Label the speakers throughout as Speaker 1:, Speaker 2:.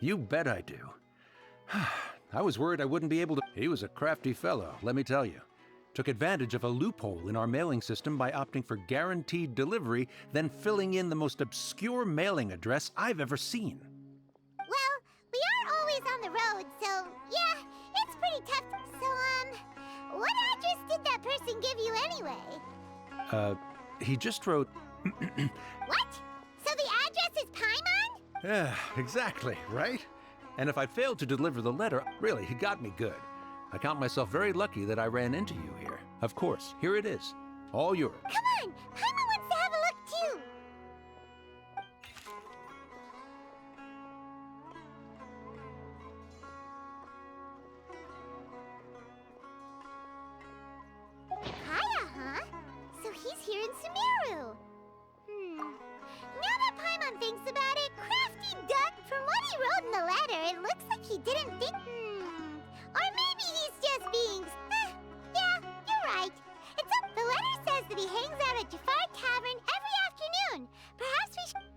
Speaker 1: You bet I do. I was worried I wouldn't be able to. He was a crafty fellow, let me tell you. Took advantage of a loophole in our mailing system by opting for guaranteed delivery, then filling in the most obscure mailing address I've ever seen.
Speaker 2: Well, we are always on the road, so yeah, it's pretty tough. So, what address did that person give you anyway?
Speaker 1: He just wrote...
Speaker 2: What? So the address is Paimon?
Speaker 1: Yeah, exactly, right? And if I failed to deliver the letter, really, he got me good. I count myself very lucky that I ran into you here. Of course, here it is. All yours.
Speaker 2: Come on! Paimon wants to have a look, too! Kaeya, huh? So he's here in Sumeru. Now that Paimon thinks about it, crafty duck, from what he wrote in the letter, it looks like he didn't think... Or maybe he's just being... yeah, you're right. The letter says that he hangs out at Jafar Tavern every afternoon. Perhaps we should...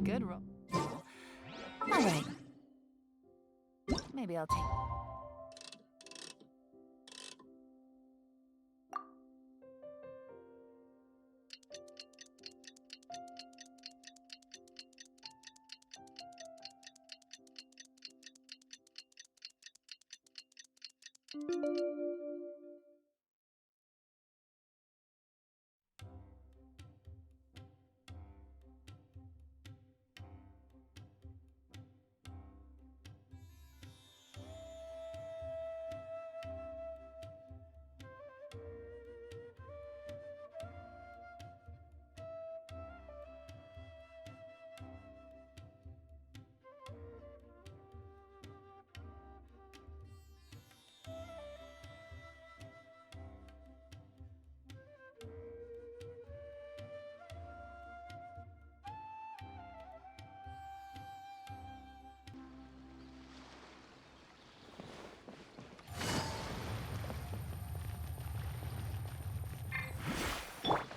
Speaker 3: Good roll. All right. Maybe I'll take...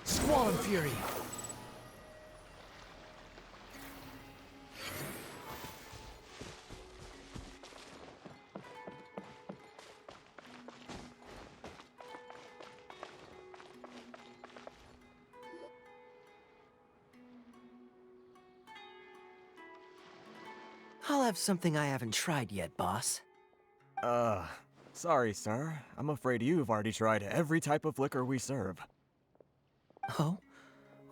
Speaker 4: Squall and Fury!
Speaker 5: I'll have something I haven't tried yet, boss.
Speaker 4: Sorry, sir. I'm afraid you've already tried every type of liquor we serve.
Speaker 5: Oh?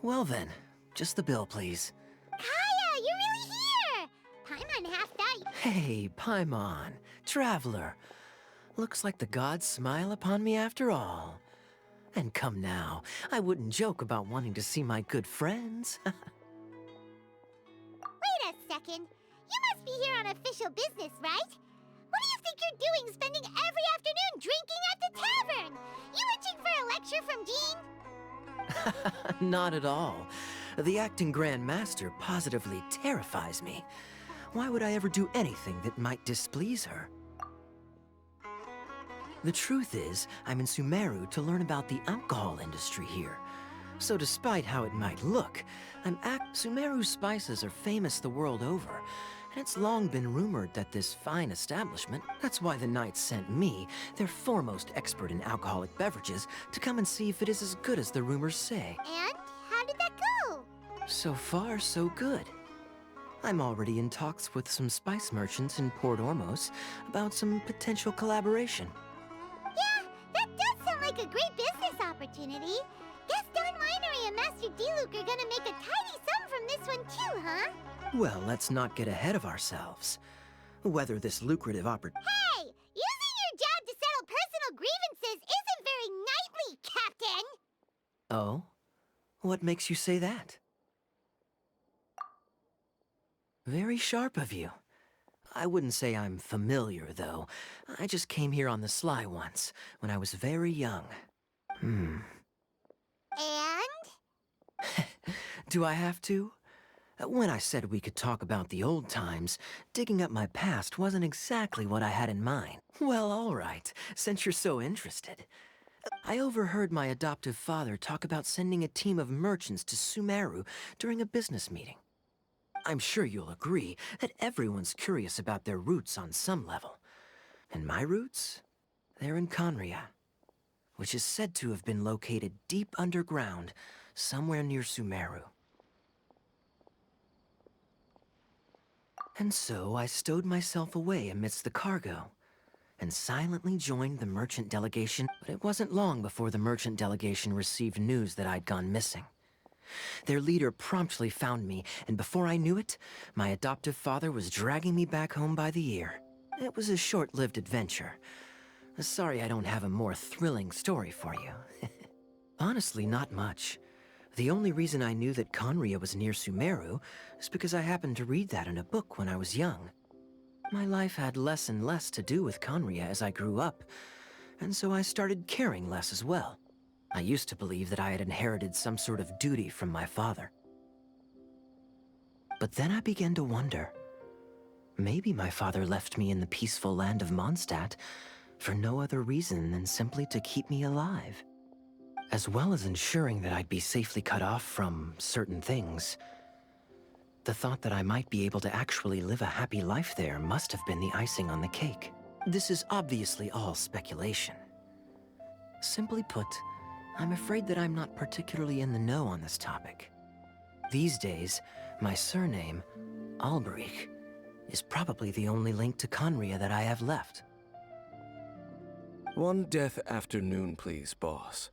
Speaker 5: Well then, just the bill, please.
Speaker 2: Kaeya, you're really here! Paimon half thought...
Speaker 5: Hey, Paimon, traveler. Looks like the gods smile upon me after all. And come now, I wouldn't joke about wanting to see my good friends.
Speaker 2: Wait a second. You must be here on official business, right? What do you think you're doing spending every afternoon drinking at the tavern? You itching for a lecture from Jean?
Speaker 5: Not at all. The acting Grand Master positively terrifies me. Why would I ever do anything that might displease her? The truth is, I'm in Sumeru to learn about the alcohol industry here. So despite how it might look, Sumeru's spices are famous the world over, and it's long been rumored that this fine establishment, that's why the Knights sent me, their foremost expert in alcoholic beverages, to come and see if it is as good as the rumors say.
Speaker 2: And how did that go?
Speaker 5: So far, so good. I'm already in talks with some spice merchants in Port Ormos about some potential collaboration.
Speaker 2: Yeah, that does sound like a great business opportunity. Guess Don Winery and Master D-Luke are gonna make a tidy sum from this one too, huh?
Speaker 5: Well, let's not get ahead of ourselves. Whether this lucrative opportunity...
Speaker 2: Hey! Using your job to settle personal grievances isn't very knightly, Captain!
Speaker 5: Oh? What makes you say that? Very sharp of you. I wouldn't say I'm familiar, though. I just came here on the sly once, when I was very young.
Speaker 2: And?
Speaker 5: Do I have to? When I said we could talk about the old times, digging up my past wasn't exactly what I had in mind. Well, all right, since you're so interested. I overheard my adoptive father talk about sending a team of merchants to Sumeru during a business meeting. I'm sure you'll agree that everyone's curious about their roots on some level. And my roots? They're in Conria, which is said to have been located deep underground, somewhere near Sumeru. And so I stowed myself away amidst the cargo, and silently joined the merchant delegation, but it wasn't long before the merchant delegation received news that I'd gone missing. Their leader promptly found me, and before I knew it, my adoptive father was dragging me back home by the ear. It was a short-lived adventure. Sorry I don't have a more thrilling story for you. Honestly, not much. The only reason I knew that Conria was near Sumeru is because I happened to read that in a book when I was young. My life had less and less to do with Conria as I grew up, and so I started caring less as well. I used to believe that I had inherited some sort of duty from my father. But then I began to wonder. Maybe my father left me in the peaceful land of Mondstadt for no other reason than simply to keep me alive. As well as ensuring that I'd be safely cut off from certain things. The thought that I might be able to actually live a happy life there must have been the icing on the cake. This is obviously all speculation. Simply put, I'm afraid that I'm not particularly in the know on this topic. These days, my surname, Alberich, is probably the only link to Conria that I have left.
Speaker 6: One death afternoon, please, boss.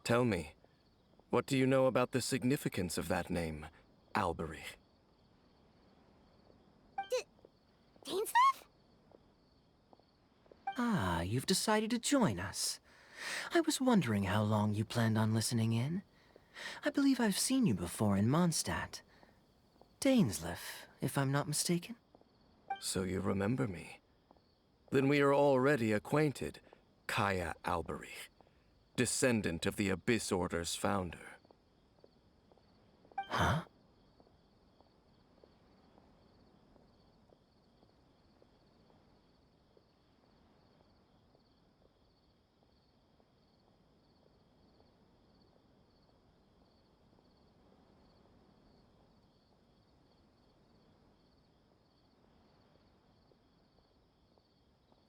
Speaker 6: Tell me, what do you know about the significance of that name, Alberich?
Speaker 2: Dainsleif?
Speaker 5: Ah, you've decided to join us. I was wondering how long you planned on listening in. I believe I've seen you before in Mondstadt. Dainsleif, if I'm not mistaken.
Speaker 6: So you remember me. Then we are already acquainted, Kaeya Alberich, descendant of the Abyss Order's founder.
Speaker 5: Huh?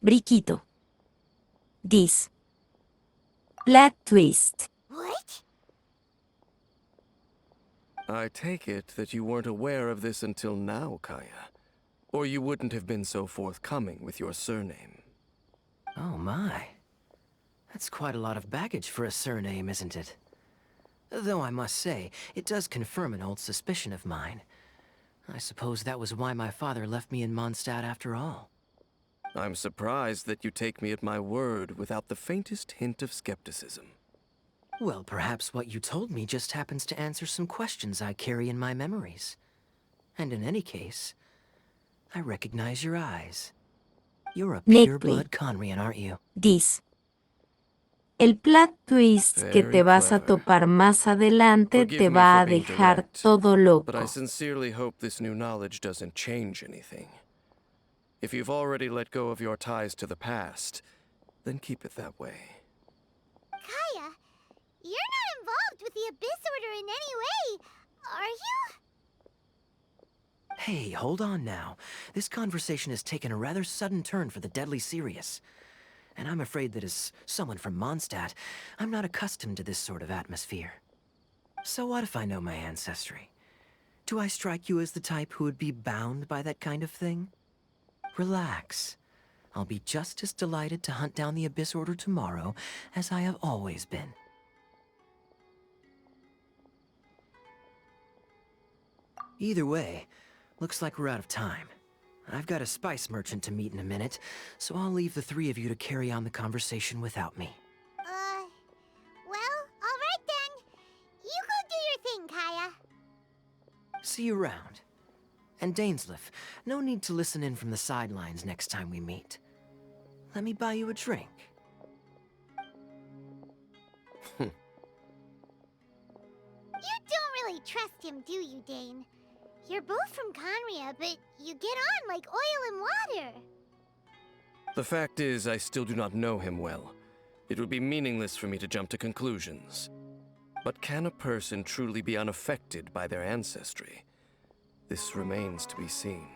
Speaker 7: Briquito. This. Plot twist.
Speaker 2: What?
Speaker 6: I take it that you weren't aware of this until now, Kaeya. Or you wouldn't have been so forthcoming with your surname.
Speaker 5: Oh my. That's quite a lot of baggage for a surname, isn't it? Though I must say, it does confirm an old suspicion of mine. I suppose that was why my father left me in Mondstadt after all.
Speaker 6: I'm surprised that you take me at my word without the faintest hint of skepticism.
Speaker 5: Well, perhaps what you told me just happens to answer some questions I carry in my memories. And in any case, I recognize your eyes. You're a
Speaker 7: Neatly.
Speaker 5: pure-blood Conrian, aren't you?
Speaker 7: This. El plot twist que
Speaker 6: Very
Speaker 7: te vas a
Speaker 6: clever.
Speaker 7: topar más adelante
Speaker 6: Forgive
Speaker 7: te
Speaker 6: me
Speaker 7: va
Speaker 6: for
Speaker 7: a
Speaker 6: being
Speaker 7: dejar
Speaker 6: direct,
Speaker 7: todo
Speaker 6: but I
Speaker 7: loco.
Speaker 6: sincerely hope this new knowledge doesn't change anything. If you've already let go of your ties to the past, then keep it that way.
Speaker 2: Kaeya, you're not involved with the Abyss Order in any way, are you?
Speaker 5: Hey, hold on now. This conversation has taken a rather sudden turn for the deadly serious. And I'm afraid that as someone from Mondstadt, I'm not accustomed to this sort of atmosphere. So what if I know my ancestry? Do I strike you as the type who would be bound by that kind of thing? Relax. I'll be just as delighted to hunt down the Abyss Order tomorrow as I have always been. Either way, looks like we're out of time. I've got a spice merchant to meet in a minute, so I'll leave the three of you to carry on the conversation without me.
Speaker 2: Well, all right then. You go do your thing, Kaeya.
Speaker 5: See you around. And Dainsleif, no need to listen in from the sidelines next time we meet. Let me buy you a drink.
Speaker 2: You don't really trust him, do you, Dane? You're both from Conria, but you get on like oil and water.
Speaker 6: The fact is, I still do not know him well. It would be meaningless for me to jump to conclusions. But can a person truly be unaffected by their ancestry? This remains to be seen.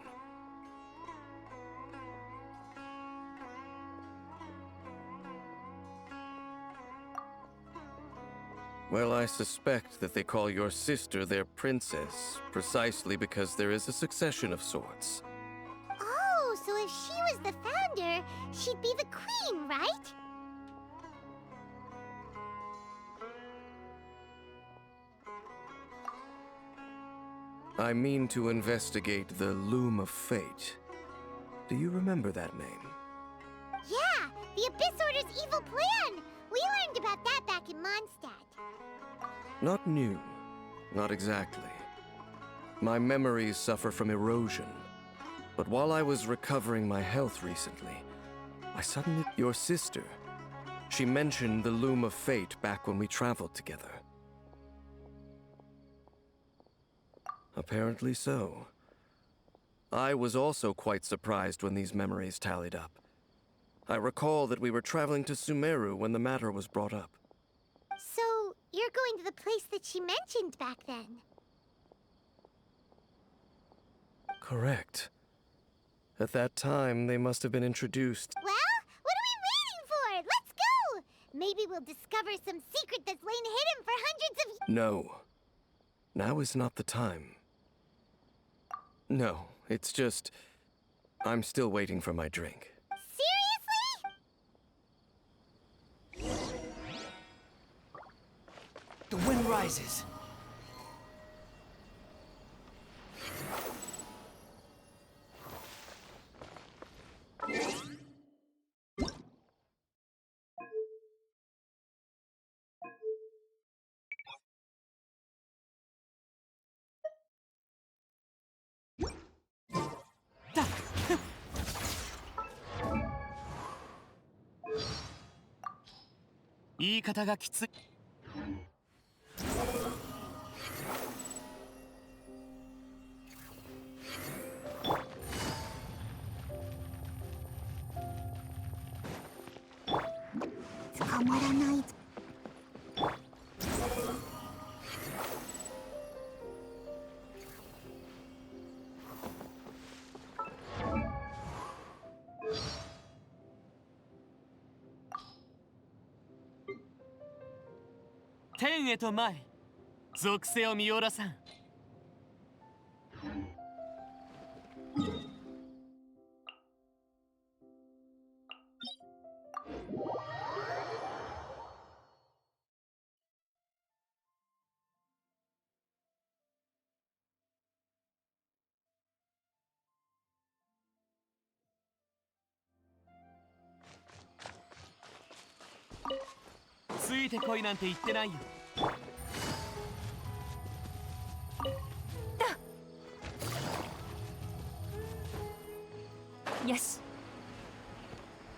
Speaker 6: Well, I suspect that they call your sister their princess, precisely because there is a succession of sorts.
Speaker 2: Oh, so if she was the founder, she'd be the queen, right?
Speaker 6: I mean to investigate the Loom of Fate. Do you remember that name?
Speaker 2: Yeah, the Abyss Order's evil plan! We learned about that back in Mondstadt.
Speaker 6: Not new. Not exactly. My memories suffer from erosion. But while I was recovering my health recently, I suddenly... Your sister. She mentioned the Loom of Fate back when we traveled together. Apparently so. I was also quite surprised when these memories tallied up. I recall that we were traveling to Sumeru when the matter was brought up.
Speaker 2: So, you're going to the place that she mentioned back then?
Speaker 6: Correct. At that time, they must have been introduced.
Speaker 2: Well, what are we waiting for? Let's go! Maybe we'll discover some secret that's lain hidden for hundreds of years.
Speaker 6: No. Now is not the time. No, it's just... I'm still waiting for my drink.
Speaker 2: Seriously?
Speaker 5: The wind rises.
Speaker 3: Yes.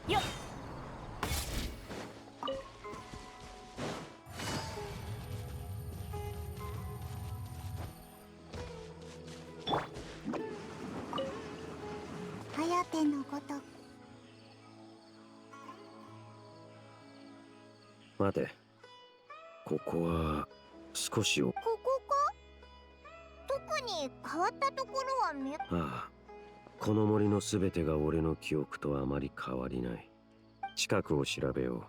Speaker 3: Yup.
Speaker 2: Hayateのこと。
Speaker 8: 待て。ここは少し
Speaker 2: ここか？特に変わったところは見。
Speaker 8: ああ、この森のすべてが俺の記憶とあまり変わりない。近くを調べよう。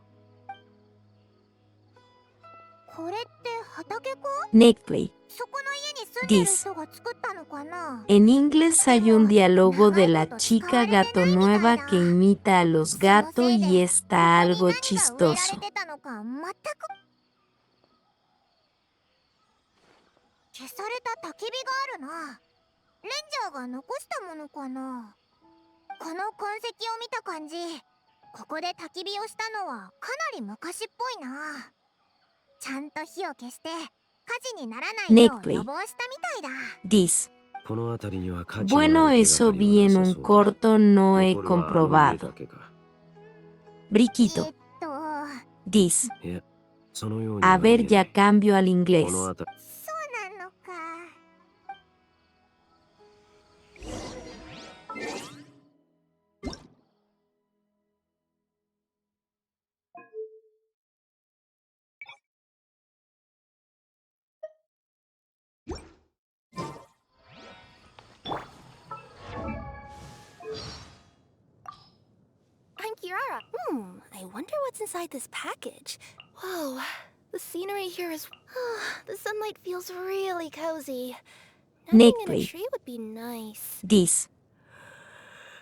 Speaker 2: これって畑か？
Speaker 7: Neckley.
Speaker 2: そこの家に住んでる人が作ったのかな？
Speaker 7: En inglés hay un diálogo de la chica gato nueva que imita a los gatos y está algo chistoso.
Speaker 2: 消された焚き火があるな。レンジャーが残したものかな。この痕跡を見た感じ、ここで焚き火をしたのはかなり昔っぽいな。ちゃんと火を消して火事にならないよう予防したみたいだ。
Speaker 7: Dice.
Speaker 8: この辺りには価値のある
Speaker 7: Bueno,
Speaker 8: 手が
Speaker 7: eso
Speaker 8: かり
Speaker 7: vi
Speaker 8: は
Speaker 7: en
Speaker 8: な
Speaker 7: un
Speaker 8: さそうだ。
Speaker 7: corto, no he
Speaker 8: 残るはあの家
Speaker 7: comprobado.
Speaker 8: だけか。
Speaker 7: Briquito. Dice.
Speaker 8: いや、そのようには
Speaker 7: A
Speaker 8: 見え
Speaker 7: ver,
Speaker 8: ない。
Speaker 7: ya cambio al
Speaker 8: こ
Speaker 7: inglés.
Speaker 8: の辺り。
Speaker 2: そうなのか。
Speaker 9: I'm Kiara. I wonder what's inside this package. Whoa, the scenery here is... the sunlight feels really cozy. Nothing in a
Speaker 7: Neckley.
Speaker 9: tree would be nice.
Speaker 7: Dice.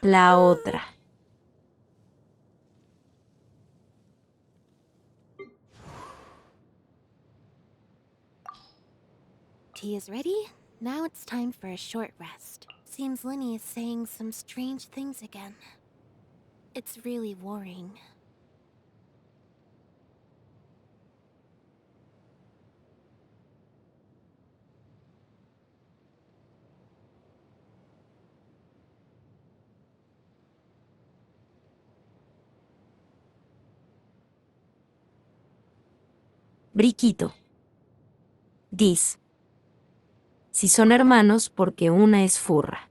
Speaker 7: La otra.
Speaker 9: Tea is ready. Now it's time for a short rest. Seems Linny is saying some strange things again. It's really worrying.
Speaker 7: Briquito. Dice. Si son hermanos porque una es furra.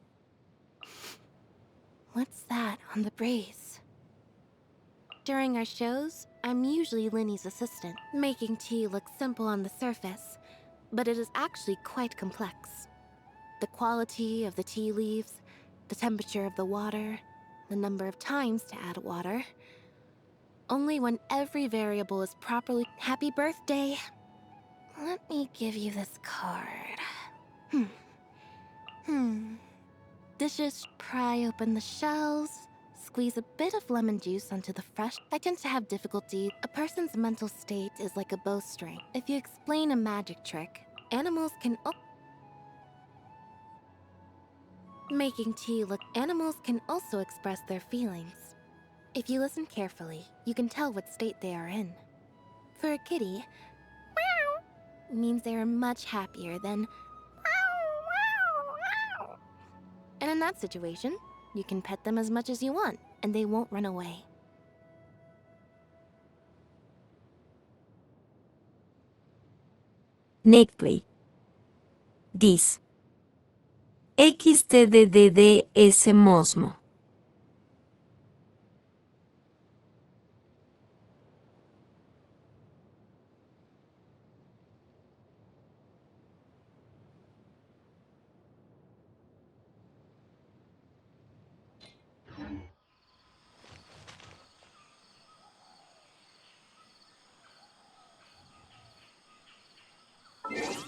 Speaker 9: What's that on the brace? During our shows, I'm usually Linny's assistant, making tea look simple on the surface, but it is actually quite complex. The quality of the tea leaves, the temperature of the water, the number of times to add water. Only when every variable is properly... Happy birthday! Let me give you this card. Dishes, pry open the shells, squeeze a bit of lemon juice onto the fresh. I tend to have difficulty. A person's mental state is like a bowstring. If you explain a magic trick, animals can... Making tea look... Animals can also express their feelings. If you listen carefully, you can tell what state they are in. For a kitty, meow means they are much happier than wow. And in that situation, you can pet them as much as you want, and they won't run away.
Speaker 7: Neckley. Dice. XTDDDS Mosmo.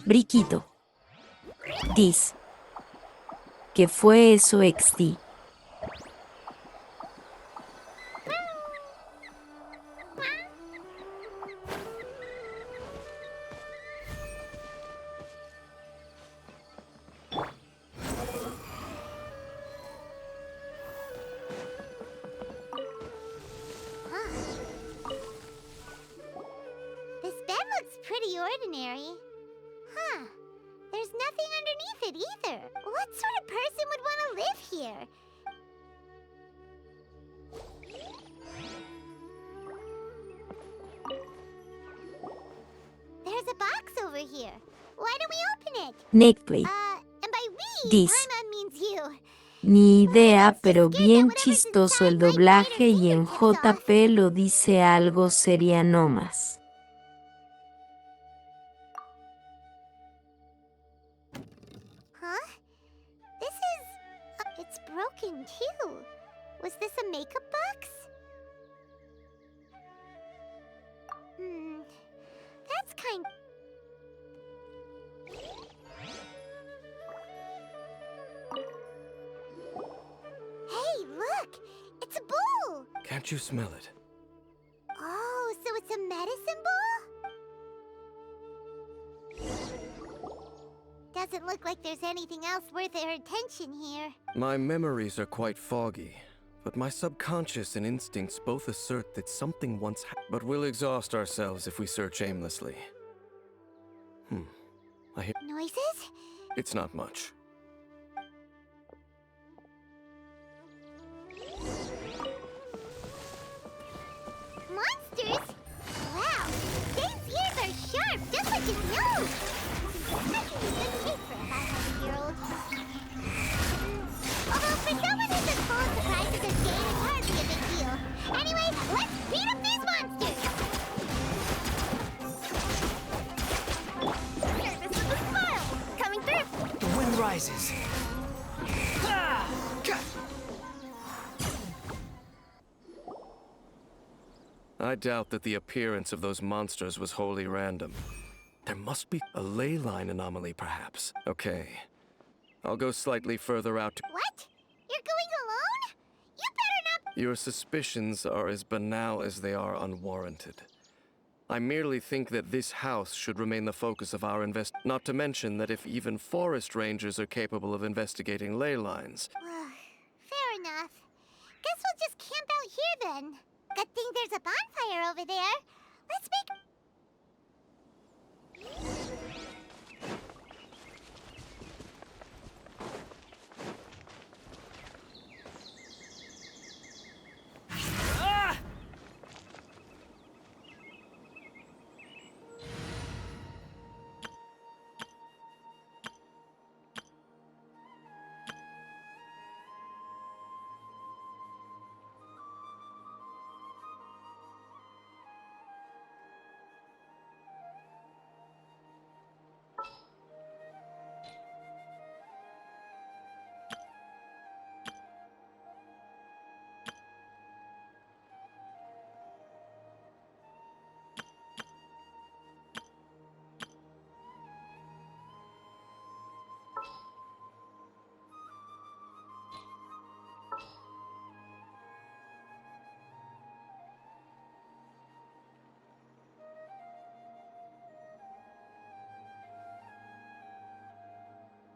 Speaker 7: Briquito. Dice. ¿Qué fue eso, XD?
Speaker 2: This bed looks pretty ordinary. Huh. There's nothing underneath it either. What sort of person would want to live here? over here. Why don't we open it?
Speaker 7: Netflix.
Speaker 2: And by we,
Speaker 7: Dis.
Speaker 2: Paimon means you.
Speaker 7: Ni idea, pero
Speaker 2: scared that
Speaker 7: bien
Speaker 2: whatever's
Speaker 7: chistoso el
Speaker 2: inside might bite
Speaker 7: doblaje
Speaker 2: our
Speaker 7: y en
Speaker 2: fingertips off.
Speaker 7: JP lo dice algo sería nomás.
Speaker 2: Huh? This is... it's broken, too. Was this a makeup box? That's kind... Hey, look! It's a bowl!
Speaker 6: Can't you smell it?
Speaker 2: Oh, so it's a medicine bowl? Doesn't look like there's anything else worth our attention here.
Speaker 6: My memories are quite foggy, but my subconscious and instincts both assert that something once but we'll exhaust ourselves if we search aimlessly. I hear...
Speaker 2: Noises?
Speaker 6: It's not much.
Speaker 2: Monsters? Wow, Dane's ears are sharp, just like his nose. That can be good shape for a 500-year-old. Although for someone who's as full of surprises as Dane, it's hardly a big deal. Anyway, let's beat up these monsters! Surface with a smile! Coming through!
Speaker 5: The wind rises.
Speaker 6: I doubt that the appearance of those monsters was wholly random. There must be a ley line anomaly, perhaps. Okay. I'll go slightly further out to...
Speaker 2: What? You're going alone? You better not...
Speaker 6: Your suspicions are as banal as they are unwarranted. I merely think that this house should remain the focus of our not to mention that if even forest rangers are capable of investigating ley lines...
Speaker 2: Fair enough. Guess we'll just camp out here then. Good thing there's a bonfire over there. Let's make...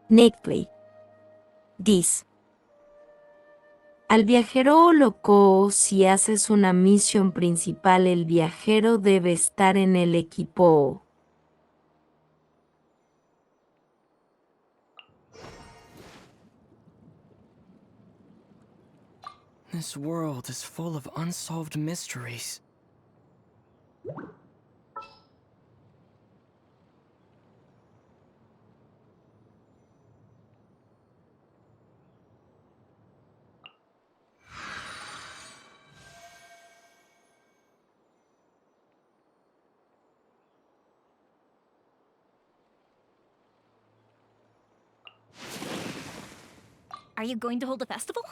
Speaker 7: Netflix. Dis. Al viajero loco, si haces una misión principal, el viajero debe estar en el equipo.
Speaker 5: This world is full of unsolved mysteries.
Speaker 3: Are you going to hold a festival?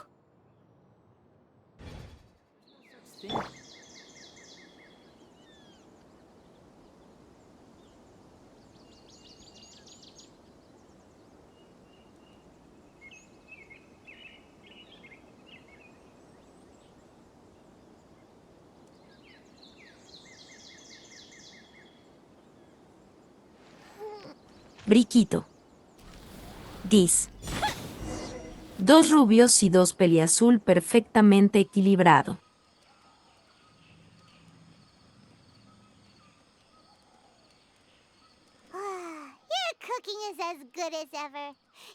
Speaker 7: Briquito. Dis. Dos rubios y dos peliazul perfectamente equilibrado.
Speaker 2: Your cooking is as good as ever.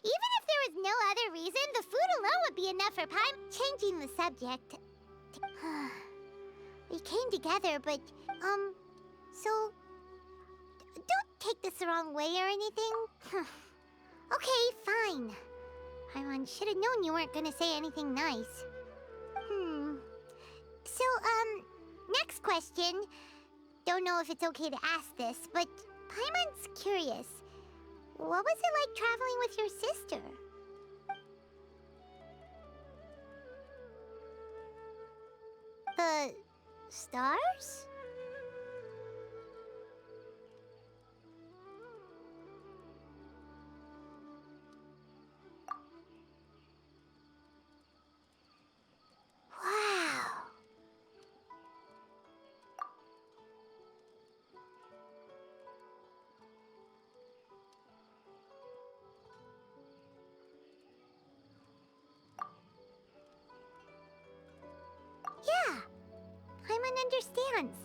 Speaker 2: Even if there was no other reason, the food alone would be enough for pie. Changing the subject. We came together, but, so... don't take this the wrong way or anything. Okay, fine. Paimon should have known you weren't gonna say anything nice. So, next question. Don't know if it's okay to ask this, but Paimon's curious. What was it like traveling with your sister? The stars? Wow. Yeah, Paimon understands.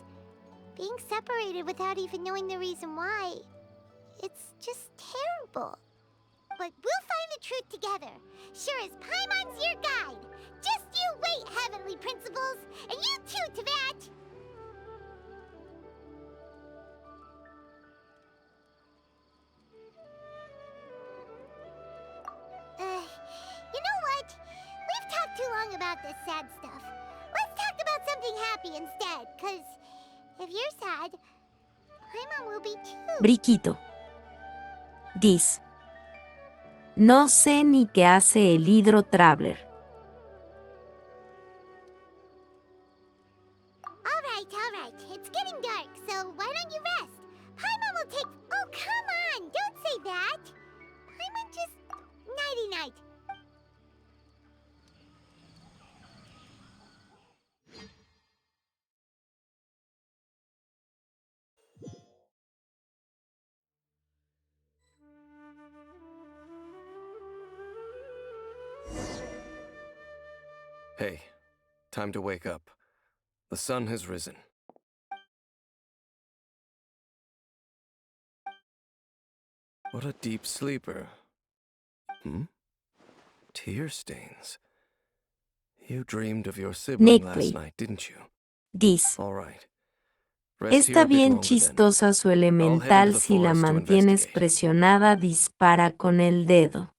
Speaker 2: Being separated without even knowing the reason why, it's just terrible. But we'll find the truth together. Sure as Paimon's your guide. Just you wait, Heavenly Principles! And you too, Teyvat! You know what? We've talked too long about this sad stuff. Let's talk about something happy instead, 'cause if you're sad, Paimon will be too.
Speaker 7: Briquito. Dis. No sé ni qué hace el Hydro Traveler.
Speaker 2: Alright. It's getting dark, so why don't you rest? Paimon will take... Oh, come on! Don't say that! Paimon just... Nighty-night.
Speaker 6: Hey, time to wake up. The sun has risen. What a deep sleeper. Tear stains. You dreamed of your sibling
Speaker 7: Nickly.
Speaker 6: last night, didn't you?
Speaker 7: Dis.
Speaker 6: All right. Rest here
Speaker 7: Está
Speaker 6: a bit
Speaker 7: bien
Speaker 6: longer then.
Speaker 7: chistosa su
Speaker 6: I'll head into
Speaker 7: elemental
Speaker 6: the
Speaker 7: si la
Speaker 6: forest to
Speaker 7: mantienes
Speaker 6: investigate.
Speaker 7: presionada, dispara con el dedo.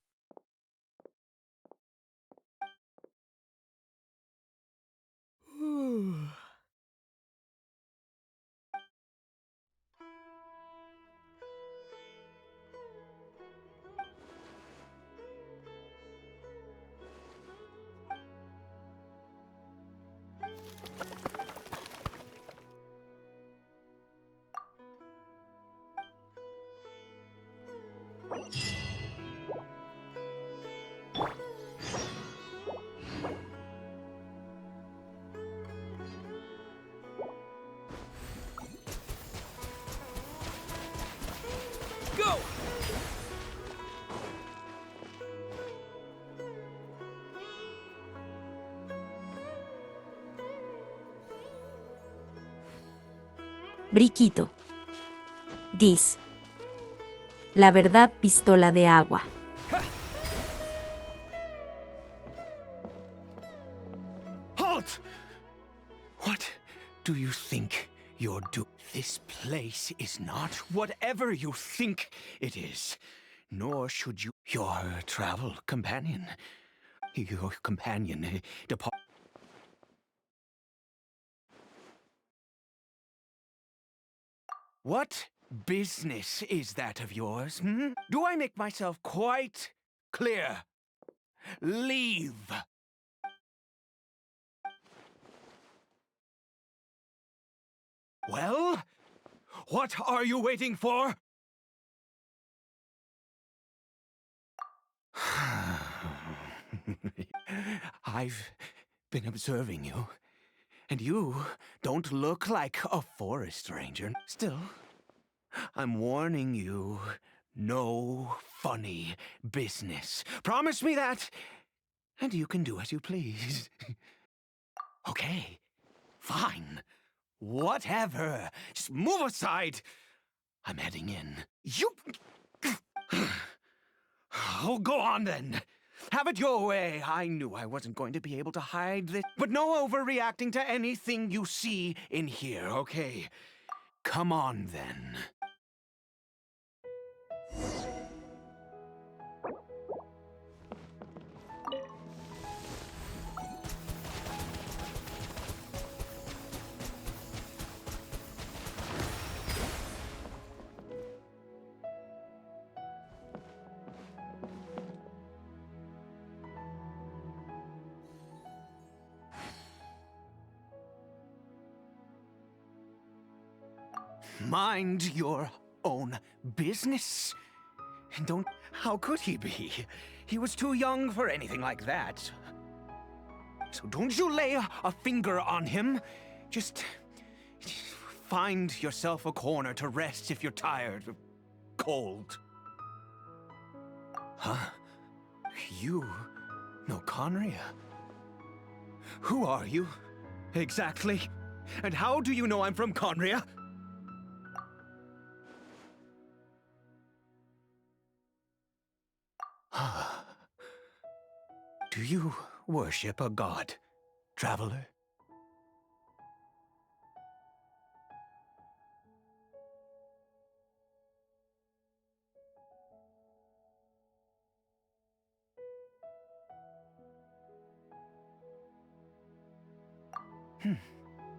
Speaker 6: Go!
Speaker 7: Briquito. Dis. La verdad, pistola de agua.
Speaker 1: Halt! What do you think you're doing? This place is not whatever you think it is. Nor should you. Your travel companion. Your companion depart. What business is that of yours? Do I make myself quite clear? Leave. Well, what are you waiting for? I've been observing you, and you don't look like a forest ranger. Still, I'm warning you, no funny business. Promise me that, and you can do as you please. Okay, fine. Whatever. Just move aside. I'm heading in. You... Oh, go on then. Have it your way. I knew I wasn't going to be able to hide this. But no overreacting to anything you see in here, okay? Come on then.
Speaker 10: Mind your own business. Don't... How could he be? He was too young for anything like that. So don't you lay a finger on him. Just find yourself a corner to rest if you're tired or cold. Huh? You know Conria? Who are you, exactly? And how do you know I'm from Conria? Do you worship a god, traveler?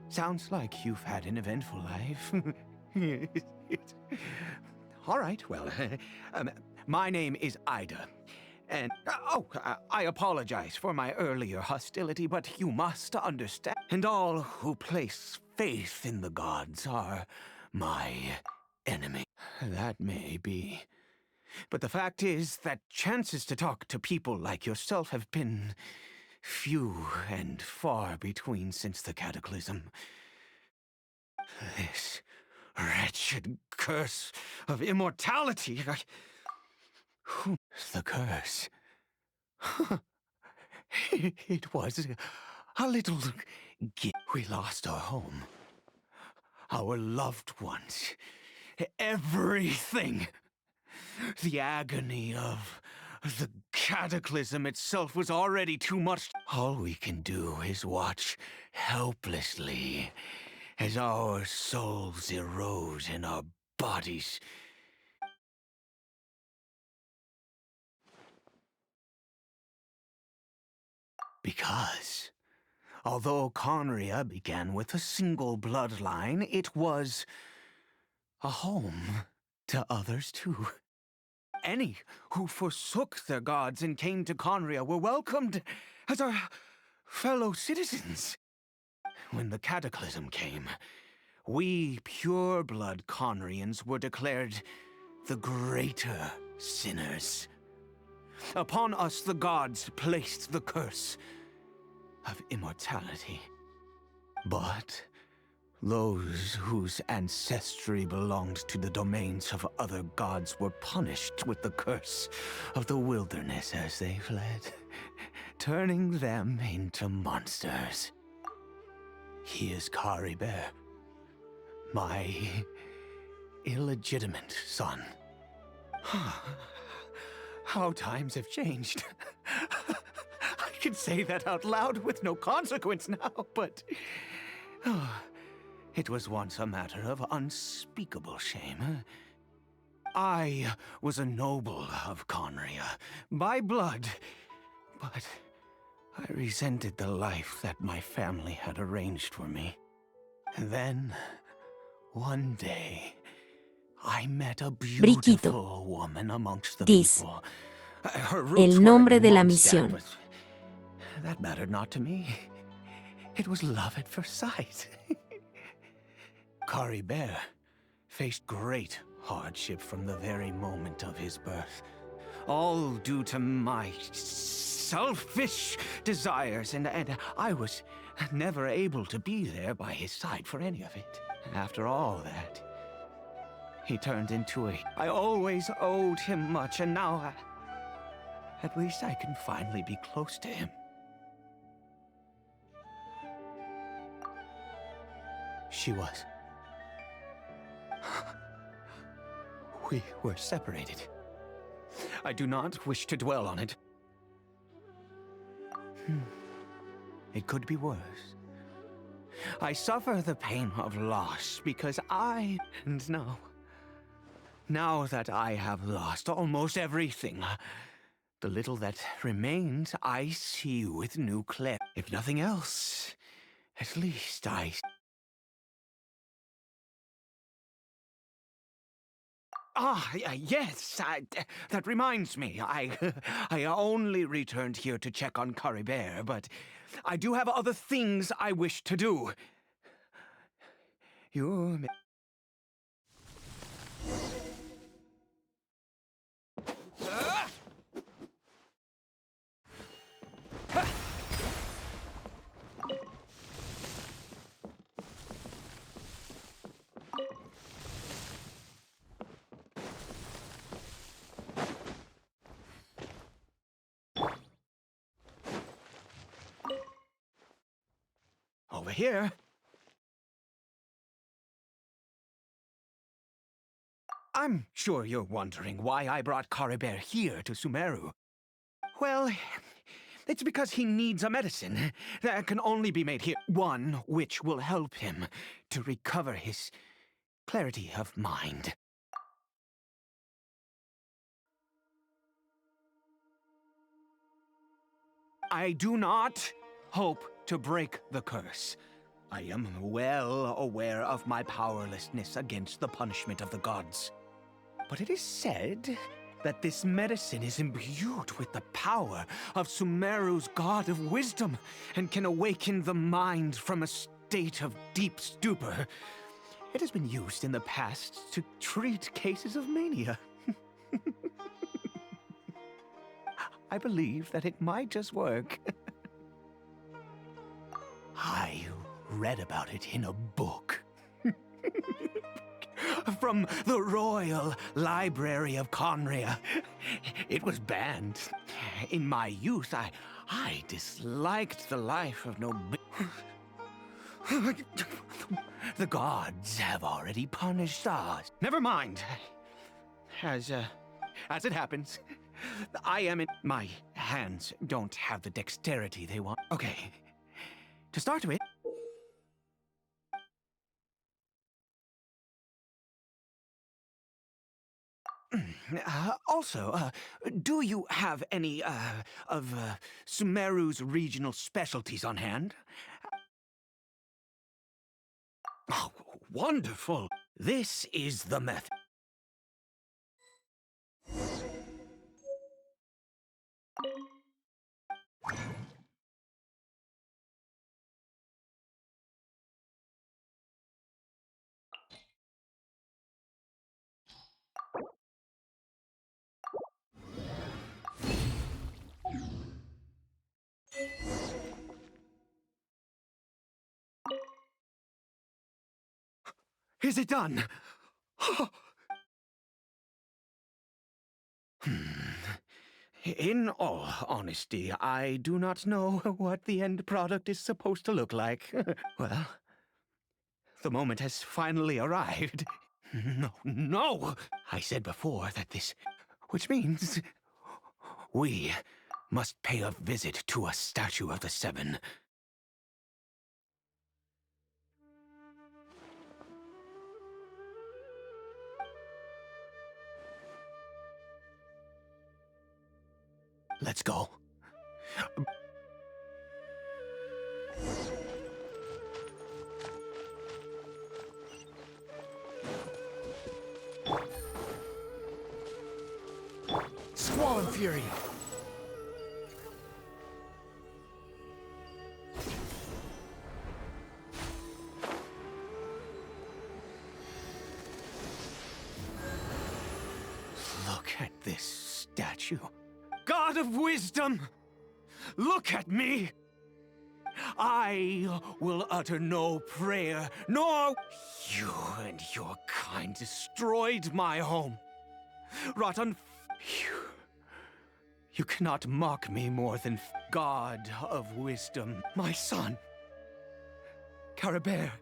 Speaker 10: Sounds like you've had an eventful life. All right, well, my name is Ida. And, I apologize for my earlier hostility, but you must understand. And all who place faith in the gods are my enemy. That may be. But the fact is that chances to talk to people like yourself have been few and far between since the cataclysm. This wretched curse of immortality. The curse. It was a little gift. We lost our home, our loved ones, everything. The agony of the cataclysm itself was already too much. All we can do is watch helplessly as our souls erode and our bodies. Because, although Conria began with a single bloodline, it was a home to others too. Any who forsook their gods and came to Conria were welcomed as our fellow citizens. When the cataclysm came, we pure-blood Conrians were declared the greater sinners. Upon us the gods placed the curse of immortality. But those whose ancestry belonged to the domains of other gods were punished with the curse of the wilderness as they fled, turning them into monsters. He is Caribert, my illegitimate son. How times have changed. I can say that out loud with no consequence now, but... it was once a matter of unspeakable shame. I was a noble of Conria, by blood, but I resented the life that my family had arranged for me. And then, one day, I met a beautiful woman amongst the people. Her roots
Speaker 7: El
Speaker 10: were
Speaker 7: nombre
Speaker 10: in
Speaker 7: de la
Speaker 10: Mondstadt,
Speaker 7: misión.
Speaker 10: but that mattered not to me. It was love at first sight. Caribert faced great hardship from the very moment of his birth. All due to my selfish desires, and I was never able to be there by his side for any of it. After all that, he turned into a... I always owed him much, and now at least I can finally be close to him. She was. We were separated. I do not wish to dwell on it. It could be worse. I suffer the pain of loss because and now that I have lost almost everything, the little that remains I see with new clarity. If nothing else, at least I... Yes, that reminds me. I only returned here to check on Caribert, but I do have other things I wish to do. You here. I'm sure you're wondering why I brought Caribert here to Sumeru. Well, it's because he needs a medicine that can only be made here. One which will help him to recover his clarity of mind. I do not hope to break the curse. I am well aware of my powerlessness against the punishment of the gods. But it is said that this medicine is imbued with the power of Sumeru's god of wisdom and can awaken the mind from a state of deep stupor. It has been used in the past to treat cases of mania. I believe that it might just work. I read about it in a book. From the Royal Library of Conria. It was banned. In my youth, I disliked the life of nobility. The gods have already punished us. Never mind. As it happens, I am in... My hands don't have the dexterity they want. Okay. To start with... Also, do you have any, of Sumeru's regional specialties on hand? Oh, wonderful! This is the method. Is it done? In all honesty, I do not know what the end product is supposed to look like. Well, the moment has finally arrived. No! I said before that this... Which means... we must pay a visit to a statue of the Seven. Let's go. Squall and Fury. Look at this statue. God of wisdom! Look at me! I will utter no prayer, nor... You and your kind destroyed my home. Rotten... You cannot mock me more than God of wisdom. My son, Caribert,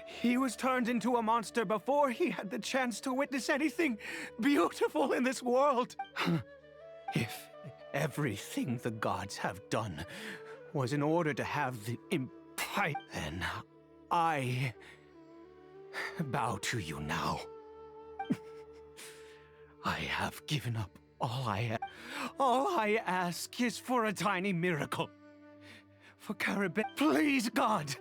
Speaker 10: he was turned into a monster before he had the chance to witness anything beautiful in this world. If everything the gods have done was in order to have the empire, then I bow to you now. I have given up all I ask is for a tiny miracle. For Caribert, please, God!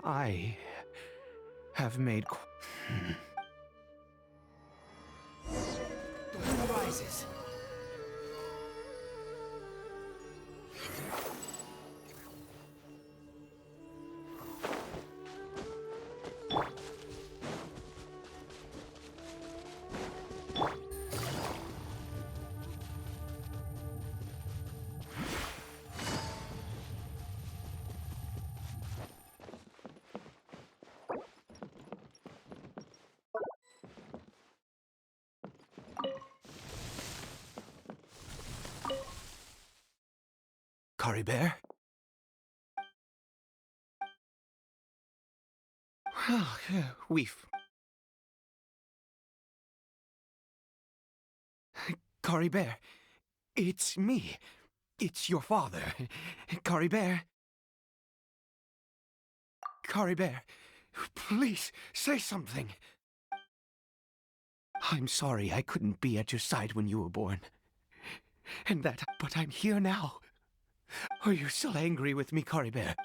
Speaker 10: I have made... The wind rises. Caribert? We've... Caribert, it's me. It's your father. Caribert. Caribert, please, say something. I'm sorry I couldn't be at your side when you were born. But I'm here now. Are you still angry with me, Caribert?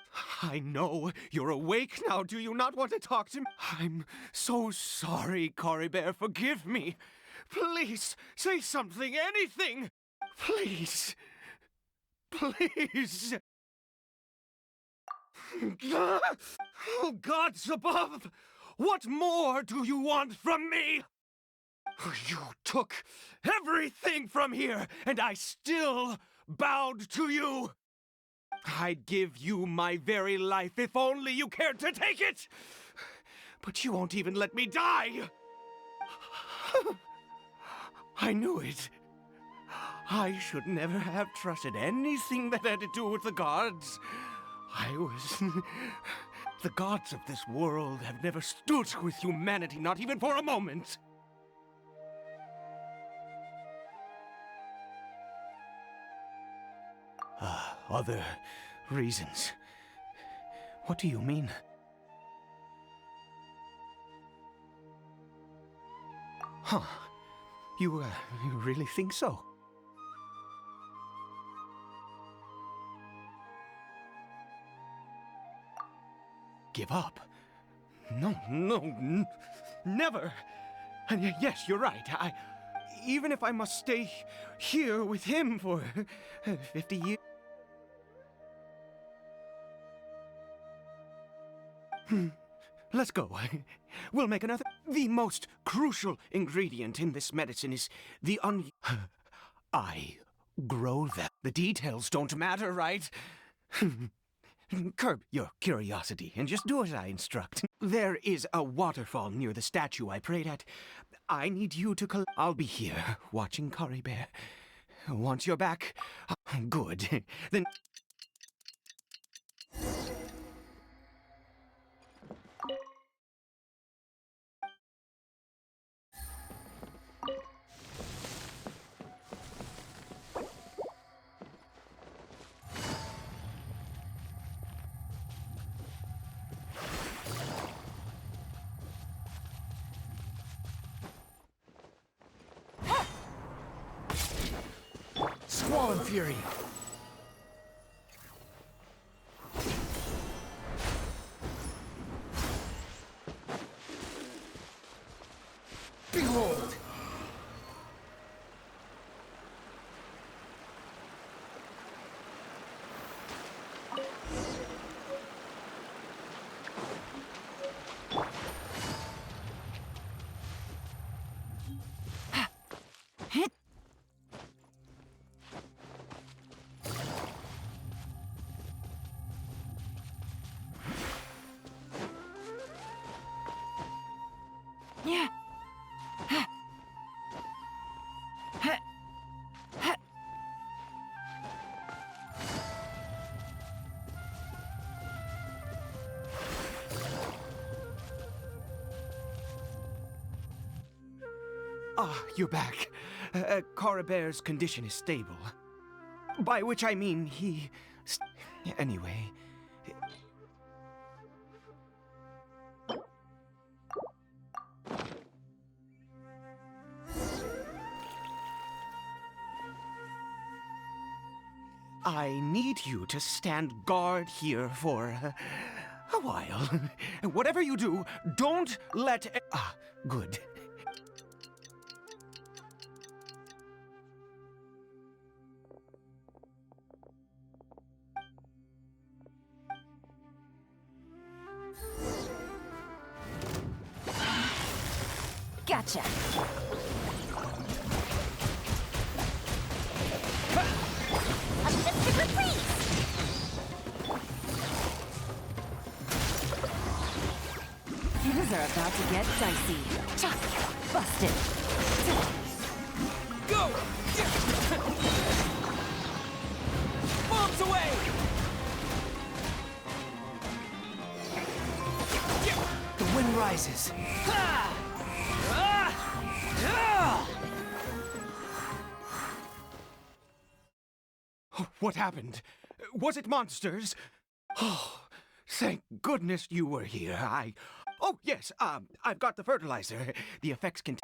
Speaker 10: I know you're awake now. Do you not want to talk to me? I'm so sorry, Caribert. Forgive me. Please, say something, anything. Please. Please. Oh, gods above! What more do you want from me? You took everything from here, and I still bowed to you. I'd give you my very life if only you cared to take it. But you won't even let me die. I knew it. I should never have trusted anything that had to do with the gods. The gods of this world have never stood with humanity, not even for a moment. Other reasons. What do you mean? Huh. You really think so? Give up? No, never. And yes, you're right. Even if I must stay here with him for 50 years. Let's go. We'll make another. The most crucial ingredient in this medicine is the I grow them. The details don't matter, right? Curb your curiosity and just do as I instruct. There is a waterfall near the statue I prayed at. I need you to I'll be here, watching Caribert. Once you're back, good. Then... Squall and Fury! Behold! You're back. Coribert's condition is stable. By which I mean he... Anyway... I need you to stand guard here for a while. Whatever you do, don't let... good.
Speaker 3: Gotcha.
Speaker 2: Uplifted reprise!
Speaker 3: Things are about to get dicey. Chuck! Busted.
Speaker 10: Go! Bomb away! The wind rises. What happened? Was it monsters? Oh, thank goodness you were here. Oh, yes, I've got the fertilizer. The effects can...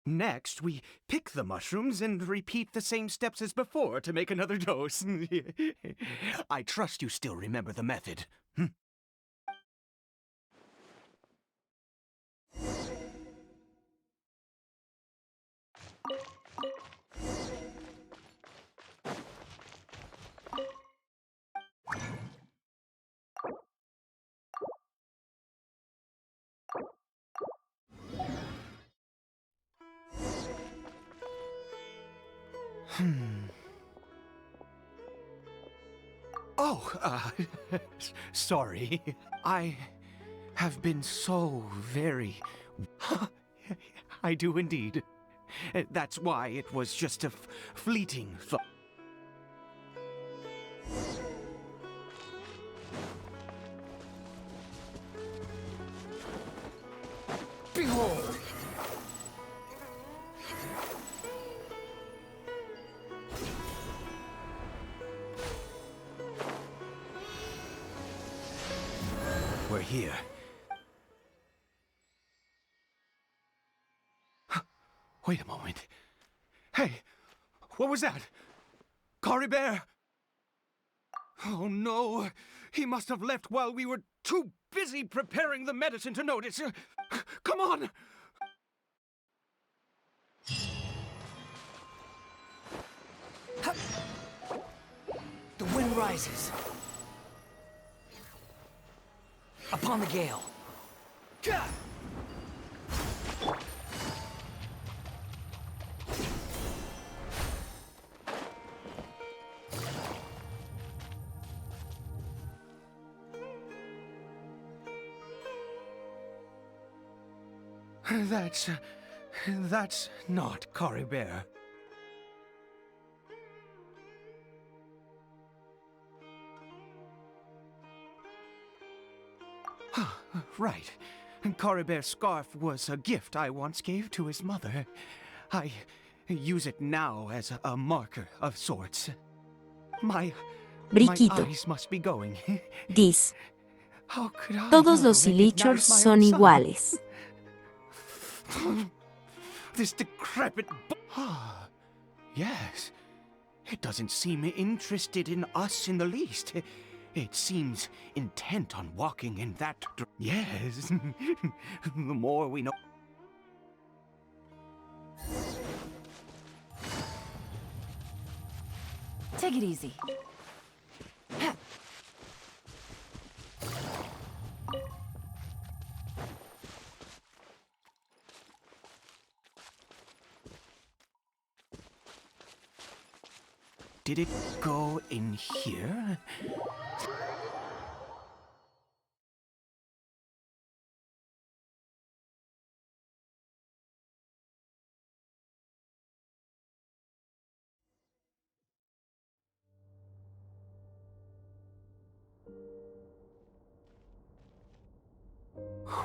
Speaker 10: Next, we pick the mushrooms and repeat the same steps as before to make another dose. I trust you still remember the method. Oh, sorry. I have been so very... I do indeed. That's why it was just a fleeting thought. Behold! We're here. Wait a moment. Hey, what was that? Cory Bear? Oh no, he must have left while we were too busy preparing the medicine to notice. Come on! The wind rises. Upon the gale. That's not Cory Bear. Right. Cory Bear's scarf was a gift I once gave to his mother. I use it now as a marker of sorts. My
Speaker 7: Briquito.
Speaker 10: eyes must be going.
Speaker 7: Dice.
Speaker 10: How could I
Speaker 7: Todos
Speaker 10: not
Speaker 7: los Ilichors
Speaker 10: recognize my
Speaker 7: son
Speaker 10: own son?
Speaker 7: iguales.
Speaker 10: This decrepit Yes. It doesn't seem interested in us in the least. It seems intent on walking in that Yes. The more we know.
Speaker 3: Take it easy.
Speaker 10: Did it go in here?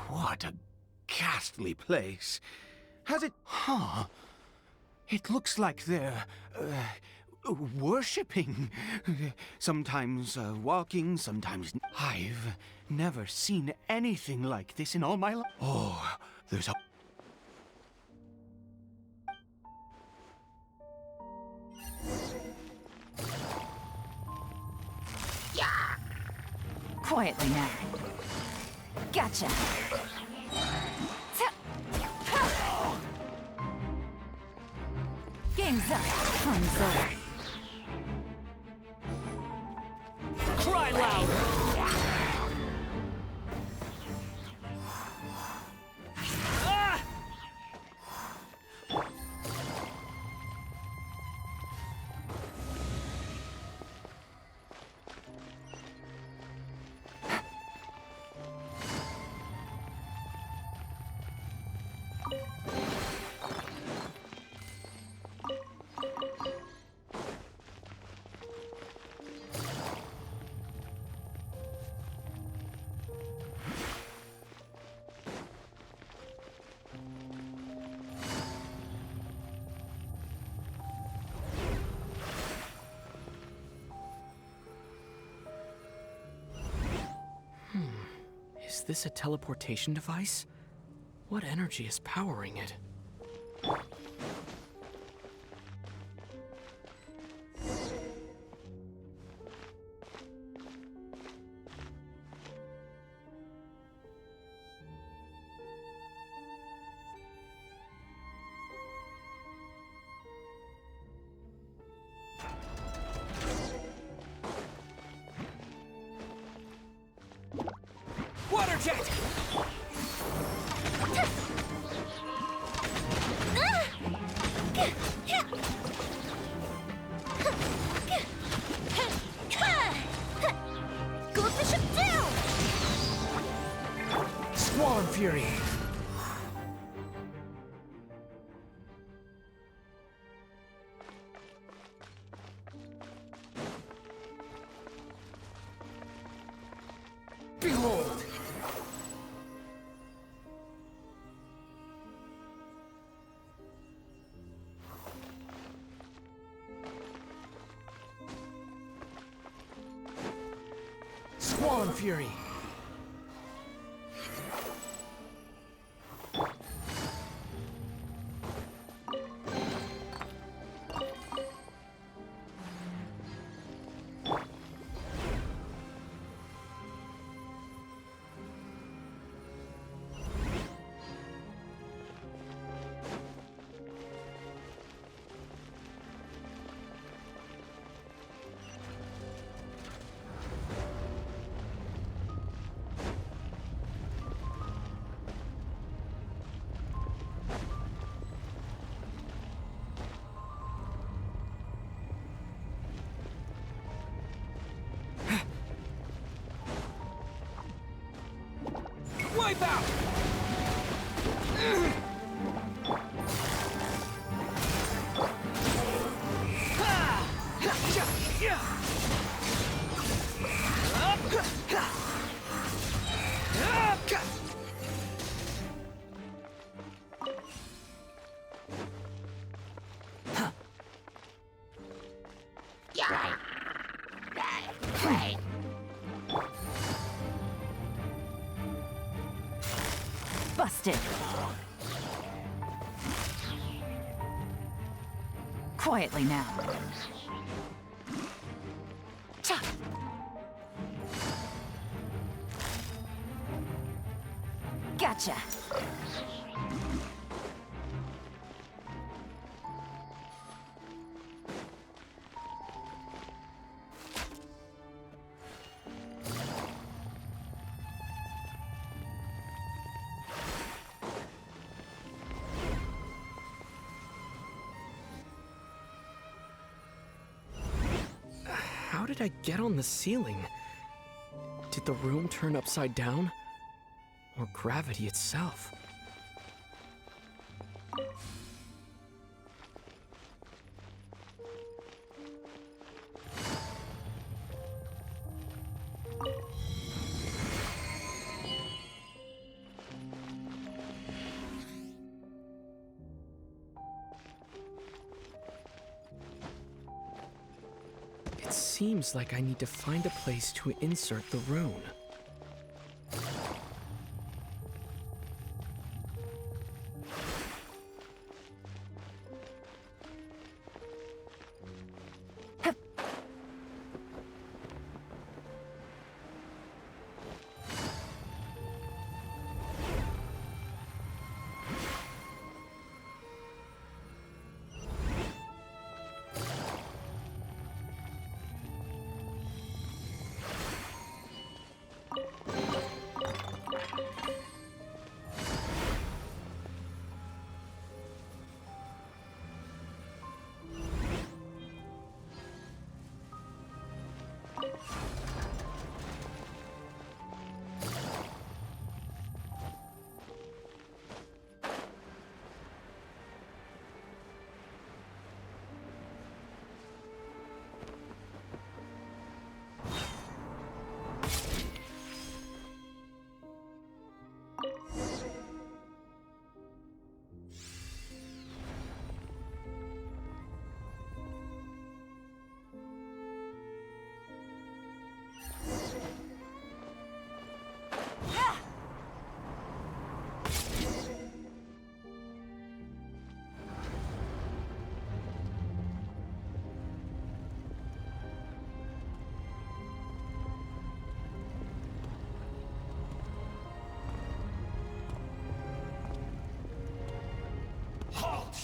Speaker 10: What a ghastly place. Has it... Huh. It looks like they're... worshipping. Sometimes walking, sometimes... I've never seen anything like this in all my life. Oh, there's a...
Speaker 3: Quietly now. Gotcha. Game's up. Fun's over.
Speaker 10: Cry louder!
Speaker 11: Is this a teleportation device? What energy is powering it?
Speaker 5: Water jet!
Speaker 2: Go the ship down!
Speaker 11: Squall Fury! Behold! Squall Fury! Wipe out!
Speaker 3: Busted. Quietly now. Cha! Gotcha.
Speaker 11: How did I get on the ceiling? Did the room turn upside down? Or gravity itself? It seems like I need to find a place to insert the rune.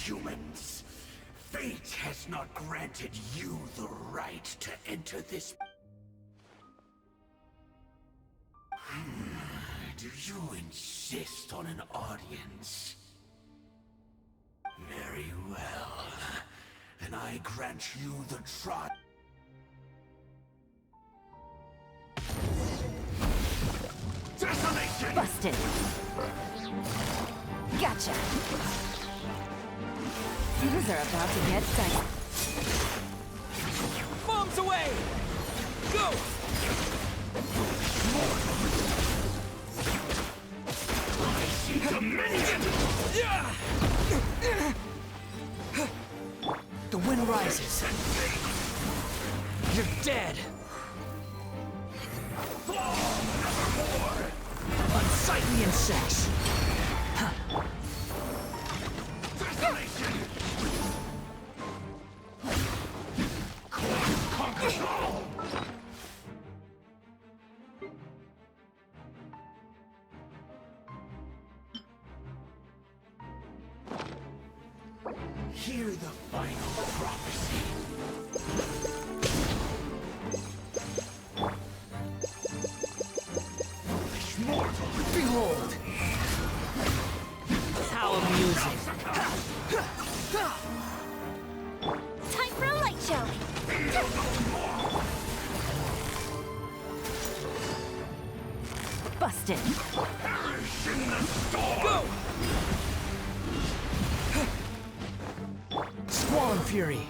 Speaker 12: humans. Fate has not granted you the right to enter this. Do you insist on an audience? Very well. Then I grant you the try. Desolation!
Speaker 3: Busted. Gotcha. Things are about to get dicey.
Speaker 11: Bombs away! Go!
Speaker 12: I see dominion!
Speaker 11: The wind rises. You're dead. Unsightly insects.
Speaker 12: Desolation! Conquers all! Hear the final prophecy. Foolish mortal!
Speaker 11: Behold! How amusing.
Speaker 2: Time for a light show.
Speaker 3: Busted.
Speaker 12: Perish in the storm!
Speaker 11: Go! Swan Fury.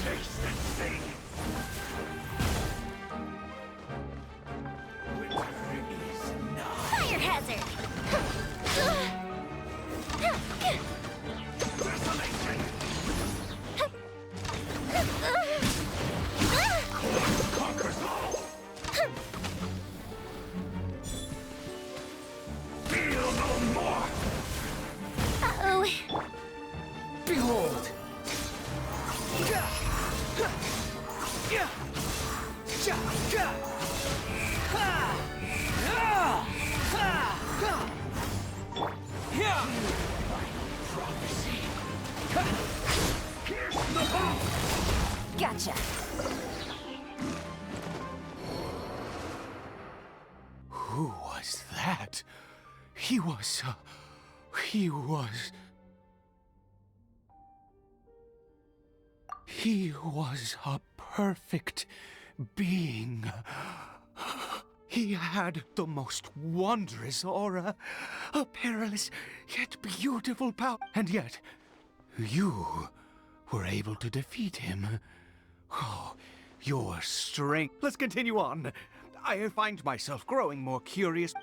Speaker 12: Taste and see! Winter is nigh.
Speaker 2: Fire hazard.
Speaker 12: Desolation! Conquers all! Feel no more!
Speaker 2: Uh-oh.
Speaker 11: Behold!
Speaker 12: Prophecy! Pierce the bow!
Speaker 3: Gotcha.
Speaker 10: Who was that? He was a perfect being. He had the most wondrous aura, a perilous yet beautiful power. And yet, you were able to defeat him. Oh, your strength. Let's continue on. I find myself growing more curious.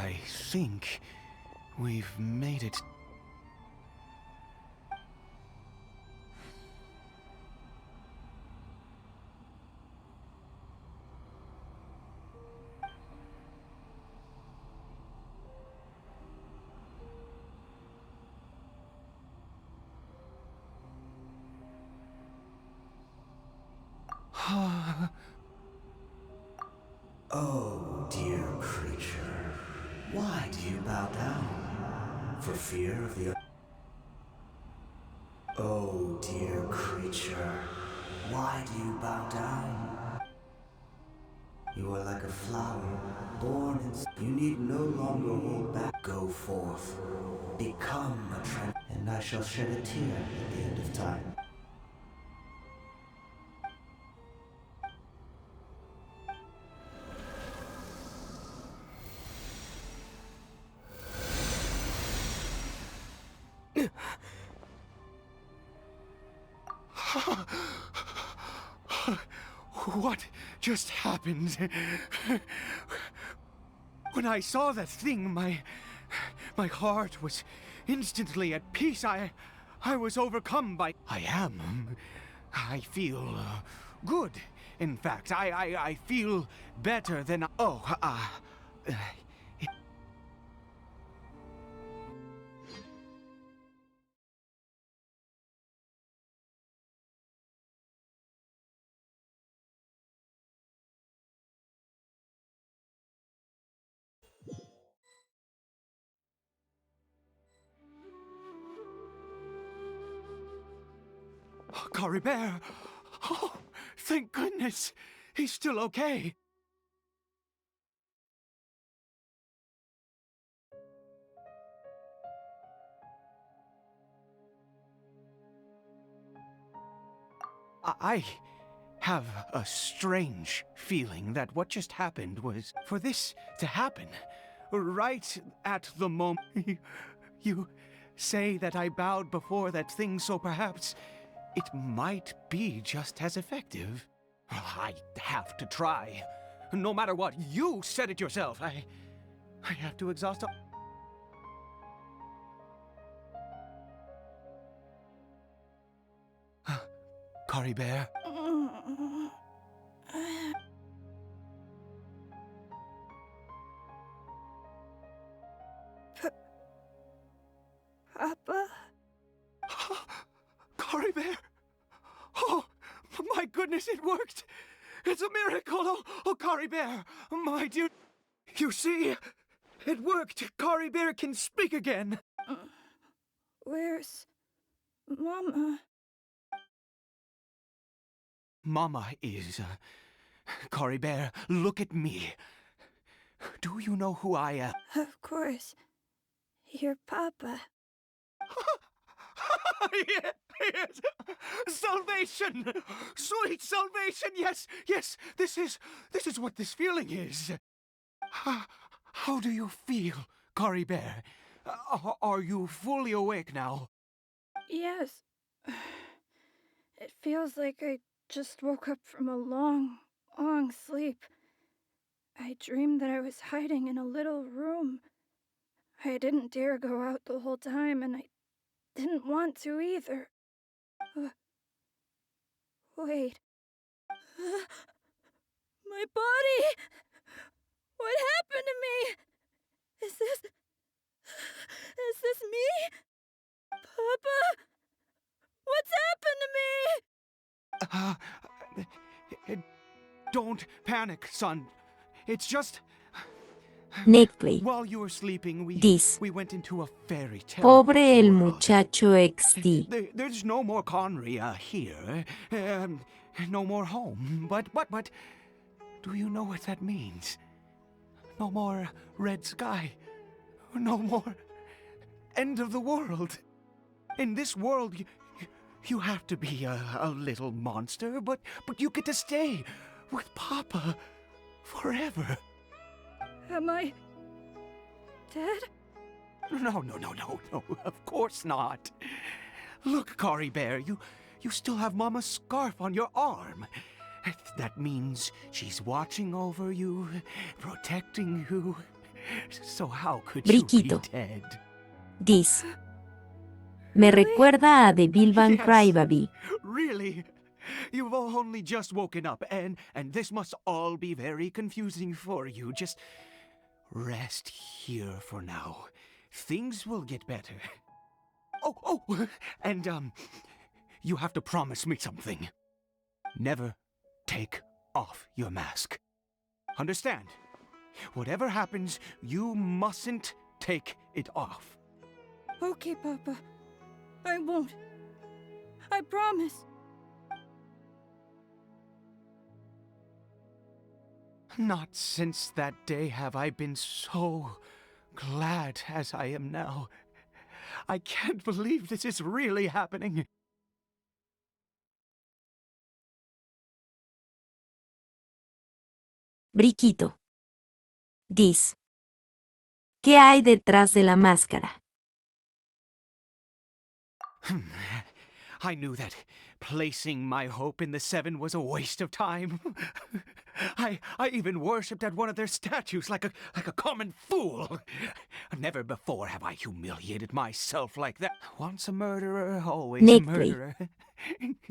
Speaker 10: I think we've made it.
Speaker 12: Oh, dear creature, why do you bow down? For fear of the... Oh, dear creature, why do you bow down? You are like a flower, born in... You need no longer hold back. Go forth, become a and I shall shed a tear at the end of time.
Speaker 10: What just happened? When I saw that thing, my heart was instantly at peace. I was overcome by... I feel good. In fact, I feel better than... Cory Bear! Oh, thank goodness! He's still okay! I have a strange feeling that what just happened was for this to happen right at the moment. You say that I bowed before that thing, so perhaps it might be just as effective. I have to try. No matter what, you said it yourself. I have to exhaust all... Cory Bear?
Speaker 13: Papa?
Speaker 10: Cory Bear? Oh, my goodness, it worked! It's a miracle! Oh, Cory Bear, my dear... You see, it worked! Cory Bear can speak again!
Speaker 13: Where's Mama?
Speaker 10: Mama is... Cory Bear, look at me. Do you know who I am?
Speaker 13: Of course. Your Papa.
Speaker 10: Yes! Salvation! Sweet salvation! Yes, yes! This is what this feeling is. How do you feel, Cory Bear? Are you fully awake now?
Speaker 13: Yes. It feels like I just woke up from a long, long sleep. I dreamed that I was hiding in a little room. I didn't dare go out the whole time, and I didn't want to either. Wait. My body! What happened to me? Is this me? Papa? What's happened to me?
Speaker 10: Don't panic, son. It's just...
Speaker 7: Netplay.
Speaker 10: While you were sleeping,
Speaker 7: Dis.
Speaker 10: we went into a fairy tale.
Speaker 7: Pobre el muchacho XD.
Speaker 10: There's no more Conry here. No more home. But, do you know what that means? No more red sky. No more end of the world. In this world, you have to be a little monster, but you get to stay with Papa forever.
Speaker 13: Am I dead?
Speaker 10: No, of course not. Look, Cory Bear, you still have Mama's scarf on your arm. That means she's watching over you, protecting you. So how could you be
Speaker 7: Briquito.
Speaker 10: dead?
Speaker 7: Dis. Me recuerda a The Bill Van
Speaker 10: Yes.
Speaker 7: Crybaby.
Speaker 10: Really? You've only just woken up, and this must all be very confusing for you. Just rest here for now. Things will get better. Oh, and you have to promise me something. Never take off your mask. Understand? Whatever happens, you mustn't take it off.
Speaker 13: Okay, Papa. I won't. I promise.
Speaker 10: Not since that day have I been so glad as I am now. I can't believe this is really happening.
Speaker 7: Briquito. Dis. ¿Qué hay detrás de la máscara?
Speaker 10: I knew that placing my hope in the Seven was a waste of time. I even worshipped at one of their statues like a common fool. Never before have I humiliated myself like that. Once a murderer, always a
Speaker 7: Netplay.
Speaker 10: murderer.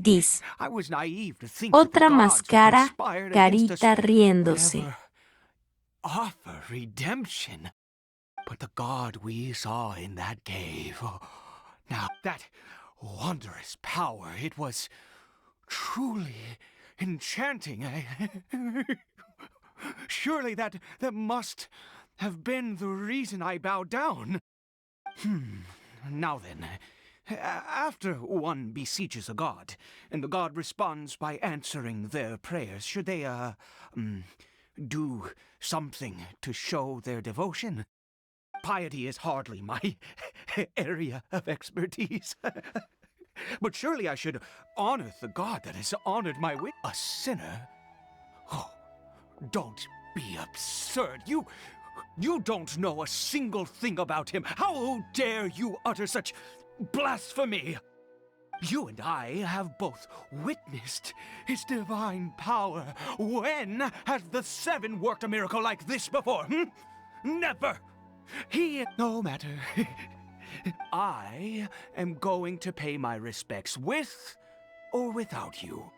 Speaker 7: Dis.
Speaker 10: I was naive to think that
Speaker 7: Otra
Speaker 10: the gods who
Speaker 7: máscara,
Speaker 10: conspired against us
Speaker 7: carita riéndose.
Speaker 10: would ever offer redemption. But the god we saw in that cave, now that wondrous power, it was truly enchanting. Surely that must have been the reason I bowed down. Now then, after one beseeches a god, and the god responds by answering their prayers, should they, do something to show their devotion? Piety is hardly my area of expertise. But surely I should honor the God that has honored my wit. A sinner? Oh, don't be absurd. You don't know a single thing about him. How dare you utter such blasphemy? You and I have both witnessed his divine power. When has the Seven worked a miracle like this before? Never! No matter. I am going to pay my respects with or without you.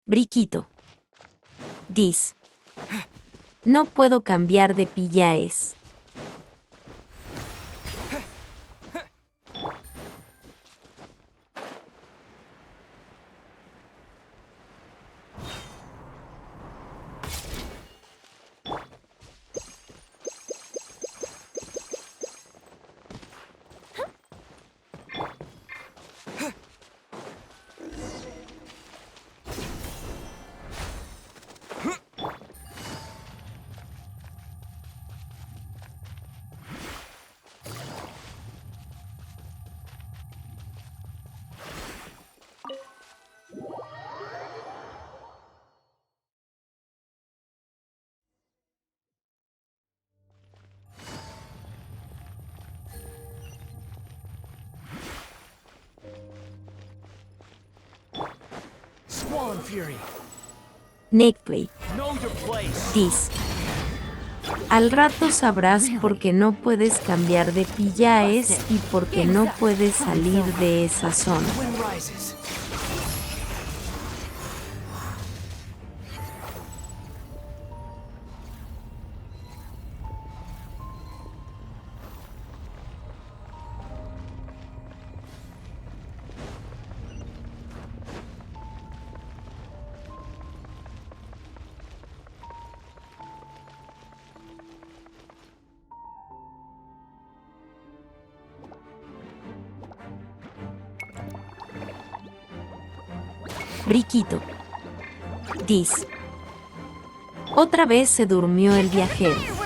Speaker 7: Briquito. Dis. No puedo cambiar de pillaes.
Speaker 11: Swan Fury.
Speaker 7: Netplay.
Speaker 11: Know your place.
Speaker 7: Dis. Al rato sabrás por qué no puedes cambiar de pillaes y por qué no puedes salir de esa zona.
Speaker 11: Wind rises.
Speaker 7: Briquito. Dis. Otra vez se durmió el viajero.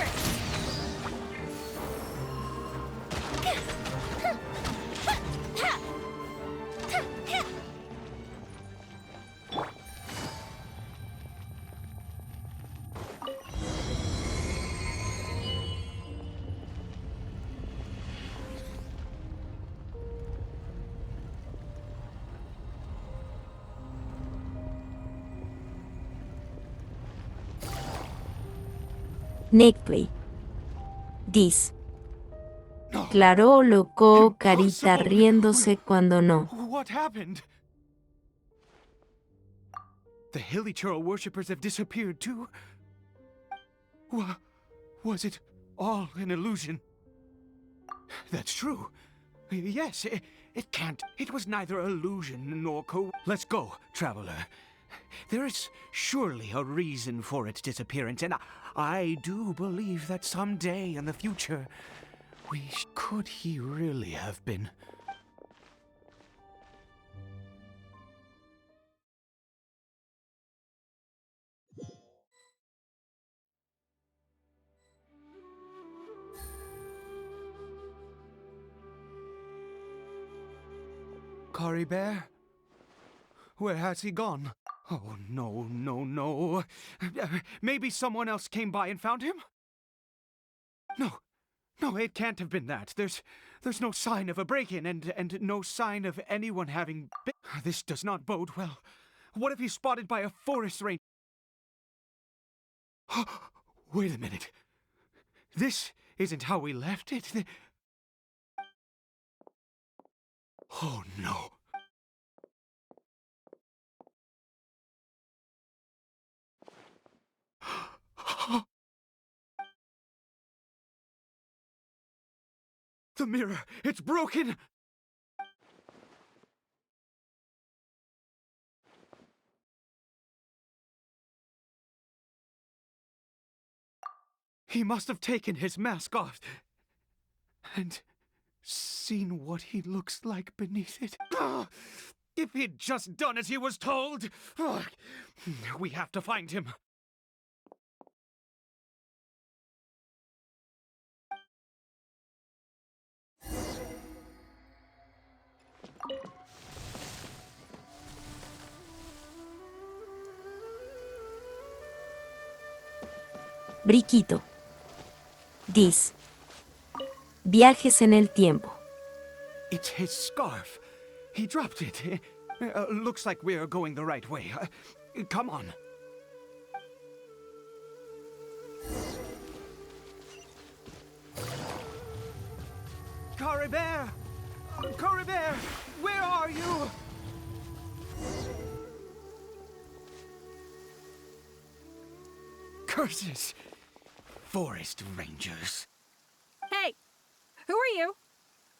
Speaker 7: Nickplay. Dis. Claro, loco, carita riéndose cuando no.
Speaker 10: What happened? The Hilly Churl worshippers have disappeared too? Was it all an illusion? That's true. Yes, it can't. It was neither illusion nor Let's go, traveler. There is surely a reason for its disappearance, and I do believe that someday in the future, could he really have been? Cory Bear? Where has he gone? Oh, no, no, no. Maybe someone else came by and found him? No, it can't have been that. There's no sign of a break-in and no sign of anyone having been. This does not bode well. What if he's spotted by a forest ranger? Wait a minute. This isn't how we left it. Oh, no. The mirror, it's broken! He must have taken his mask off and seen what he looks like beneath it. If he'd just done as he was told! We have to find him.
Speaker 7: Briquito. Dis. Viajes en el tiempo.
Speaker 10: It's his scarf. He dropped it. Looks like we're going the right way. Come on. Cory Bear! Cory Bear! Where are you? Curses! Forest rangers.
Speaker 13: Hey! Who are you?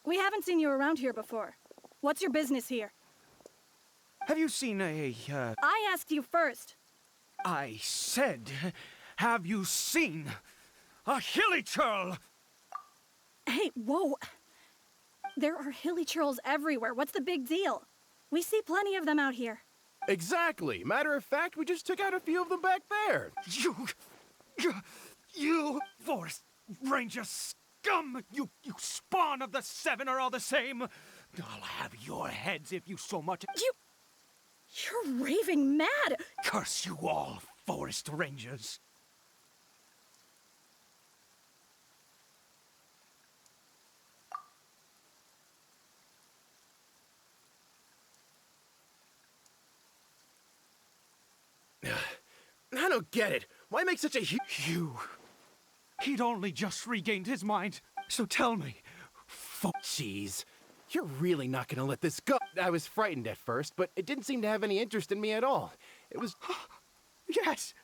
Speaker 13: We haven't seen you around here before. What's your business here?
Speaker 10: Have you seen a,
Speaker 13: I asked you first.
Speaker 10: I said, have you seen a Hilly Churl?
Speaker 13: Hey, whoa! There are Hilly Churls everywhere. What's the big deal? We see plenty of them out here.
Speaker 14: Exactly. Matter of fact, we just took out a few of them back there.
Speaker 10: You forest ranger scum! You spawn of the Seven are all the same. I'll have your heads if you so much.
Speaker 13: You're raving mad!
Speaker 10: Curse you all, forest rangers.
Speaker 14: I don't get it. Why make such a
Speaker 10: He'd only just regained his mind. So tell me.
Speaker 14: Jeez. You're really not gonna let this go. I was frightened at first, but it didn't seem to have any interest in me at all. It was...
Speaker 10: Yes!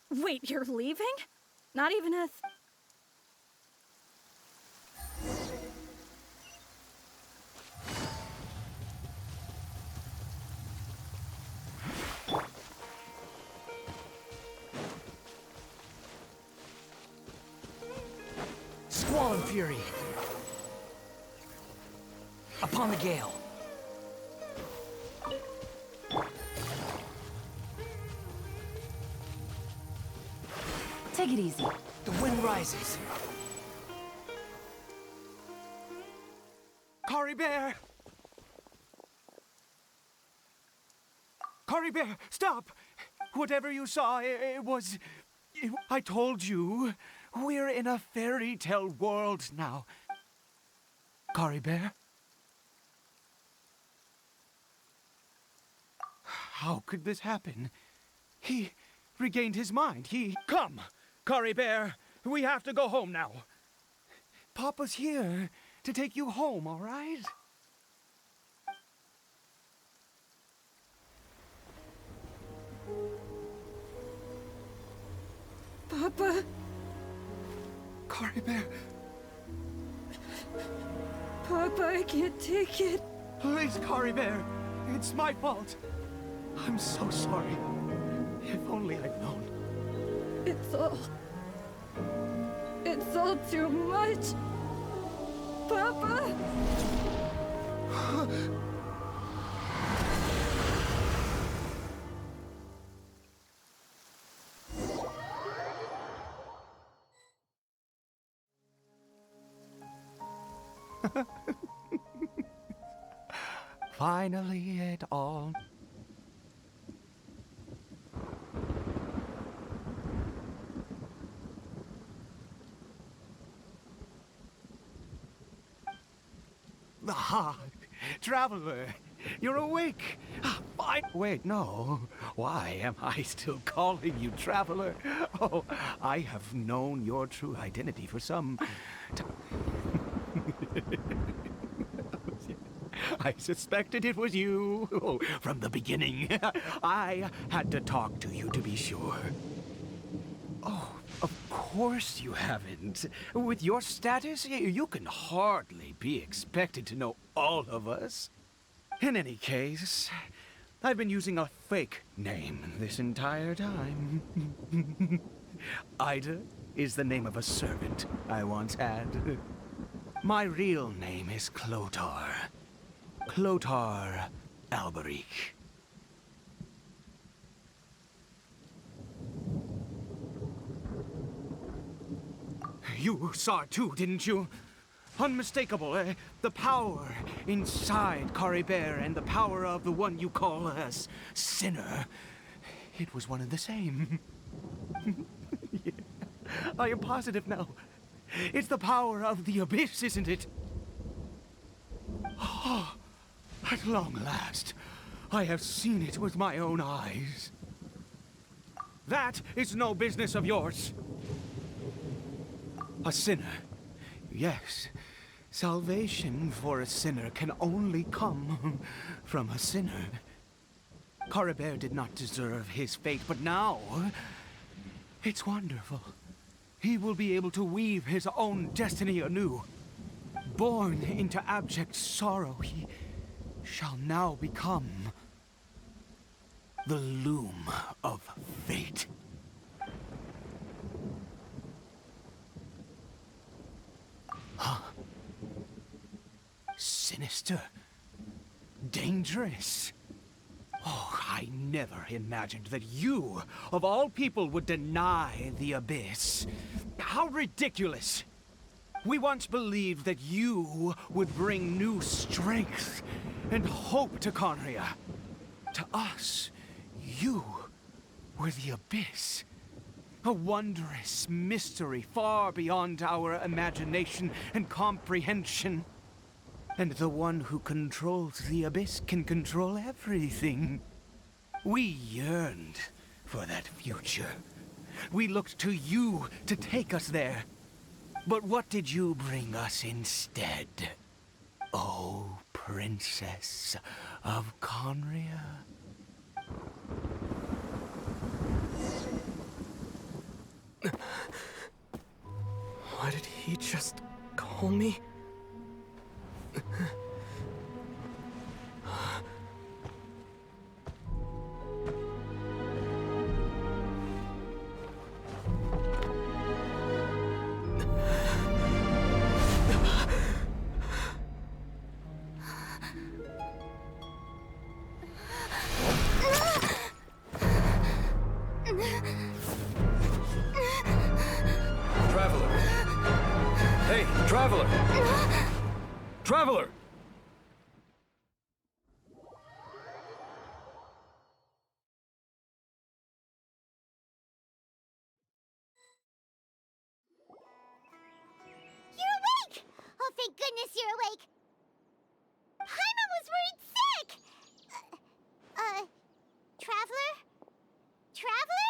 Speaker 13: Wait, you're leaving? Not even a...
Speaker 10: Squall and Fury. A
Speaker 5: upon the gale.
Speaker 3: Take it easy.
Speaker 5: The wind rises.
Speaker 10: Cory Bear! Cory Bear, stop! Whatever you saw, I told you, we're in a fairy tale world now. Cory Bear? How could this happen? He regained his mind. Come, Cory Bear, we have to go home now. Papa's here to take you home, all right?
Speaker 13: Papa?
Speaker 10: Cory Bear.
Speaker 13: Papa, I can't take it.
Speaker 10: Please, Cory Bear. It's my fault. I'm so sorry. If only I'd known.
Speaker 13: It's all too much. Papa!
Speaker 10: Finally, it all... Ah, traveler, you're awake. Fine. Wait, no. Why am I still calling you traveler? Oh, I have known your true identity for some time. I suspected it was you from the beginning. I had to talk to you to be sure. Oh, of course you haven't. With your status, you can hardly be expected to know all of us. In any case, I've been using a fake name this entire time. Ida is the name of a servant I once had. My real name is Clotar. Clotar Alberic. You saw it too, didn't you? Unmistakable, the power inside Cory Bear and the power of the one you call a sinner. It was one and the same. Yeah. I am positive now. It's the power of the abyss, isn't it? Oh, at long last, I have seen it with my own eyes. That is no business of yours. A sinner. Yes, salvation for a sinner can only come from a sinner. Cory Bear did not deserve his fate, but now it's wonderful. He will be able to weave his own destiny anew. Born into abject sorrow, he shall now become the loom of fate. Huh? Sinister. Dangerous. Oh, I never imagined that you, of all people, would deny the abyss. How ridiculous! We once believed that you would bring new strength and hope to Conria. To us, you were the abyss. A wondrous mystery far beyond our imagination and comprehension. And the one who controls the abyss can control everything. We yearned for that future. We looked to you to take us there. But what did you bring us instead? Oh, Princess of Conria.
Speaker 11: Why did he just call me?
Speaker 6: Hey, Traveler! Traveler!
Speaker 2: You're awake! Oh, thank goodness you're awake! Paimon was worried sick! Traveler? Traveler?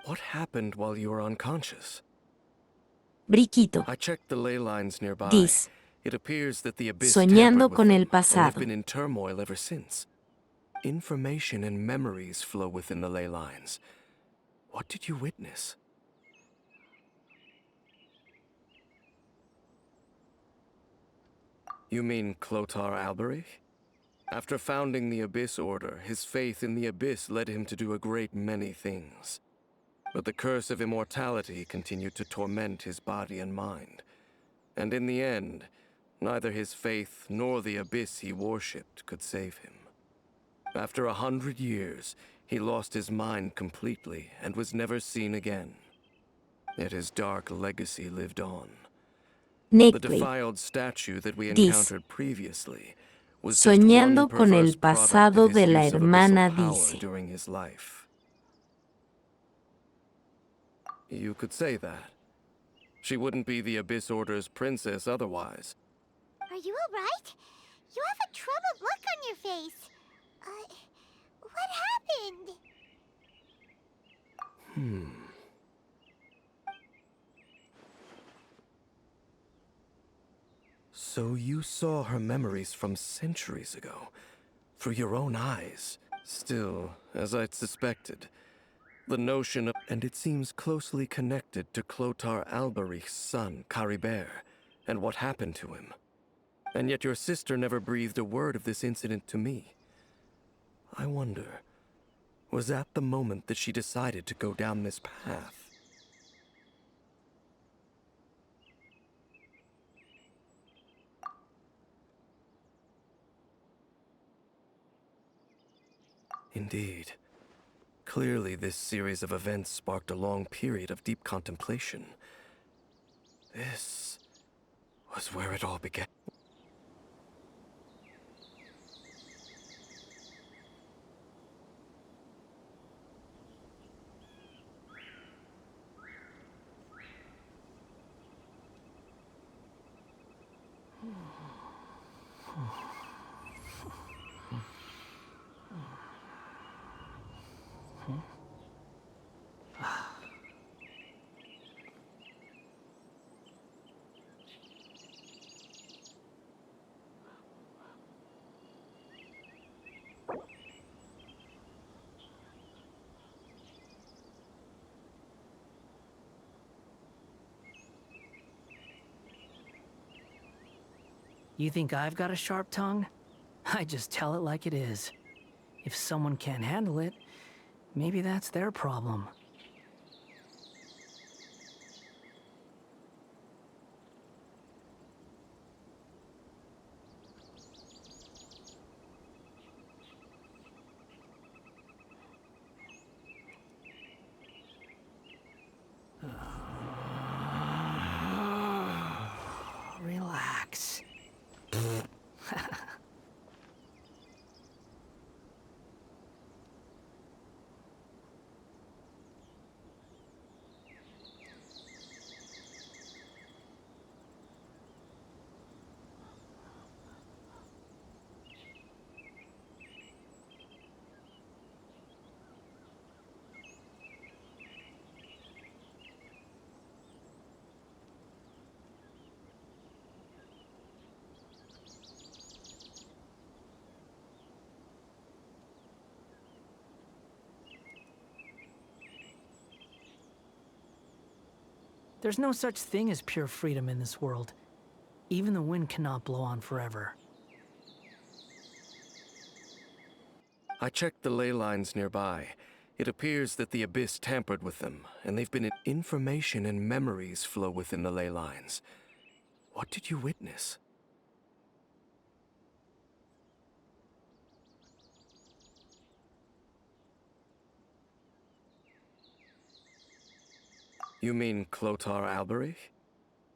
Speaker 6: What happened while you were unconscious?
Speaker 7: Briquito.
Speaker 6: I checked the ley lines nearby.
Speaker 7: Dice.
Speaker 6: It appears that the abyss
Speaker 7: Soñando
Speaker 6: tampered with
Speaker 7: con
Speaker 6: them,
Speaker 7: el
Speaker 6: and they've
Speaker 7: pasado.
Speaker 6: been in turmoil ever since. Information and memories flow within the ley lines. What did you witness? You mean Clotar Alberich? After founding the Abyss Order, his faith in the Abyss led him to do a great many things. But the curse of immortality continued to torment his body and mind. And in the end, neither his faith nor the Abyss he worshipped could save him. After 100 years, he lost his mind completely and was never seen again. Yet his dark legacy lived on. The
Speaker 7: Neckley.
Speaker 6: defiled statue that we
Speaker 7: Dice.
Speaker 6: encountered previously was just
Speaker 7: Soñando
Speaker 6: one
Speaker 7: con el
Speaker 6: perverse product
Speaker 7: pasado
Speaker 6: of his
Speaker 7: de la
Speaker 6: use of
Speaker 7: hermana
Speaker 6: abyssal power
Speaker 7: dice.
Speaker 6: during his life. You could say that. She wouldn't be the Abyss Order's princess otherwise.
Speaker 2: Are you alright? You have a troubled look on your face. What happened?
Speaker 6: So you saw her memories from centuries ago, through your own eyes. Still, as I'd suspected, the notion of... And it seems closely connected to Clotar Alberich's son, Caribert, and what happened to him. And yet your sister never breathed a word of this incident to me. I wonder, was that the moment that she decided to go down this path? Indeed. Clearly, this series of events sparked a long period of deep contemplation. This was where it all began.
Speaker 5: You think I've got a sharp tongue? I just tell it like it is. If someone can't handle it, maybe that's their problem. Relax. There's no such thing as pure freedom in this world. Even the wind cannot blow on forever.
Speaker 6: I checked the ley lines nearby. It appears that the Abyss tampered with them, and they've been... Information and memories flow within the ley lines. What did you witness? You mean Clotar Alberich?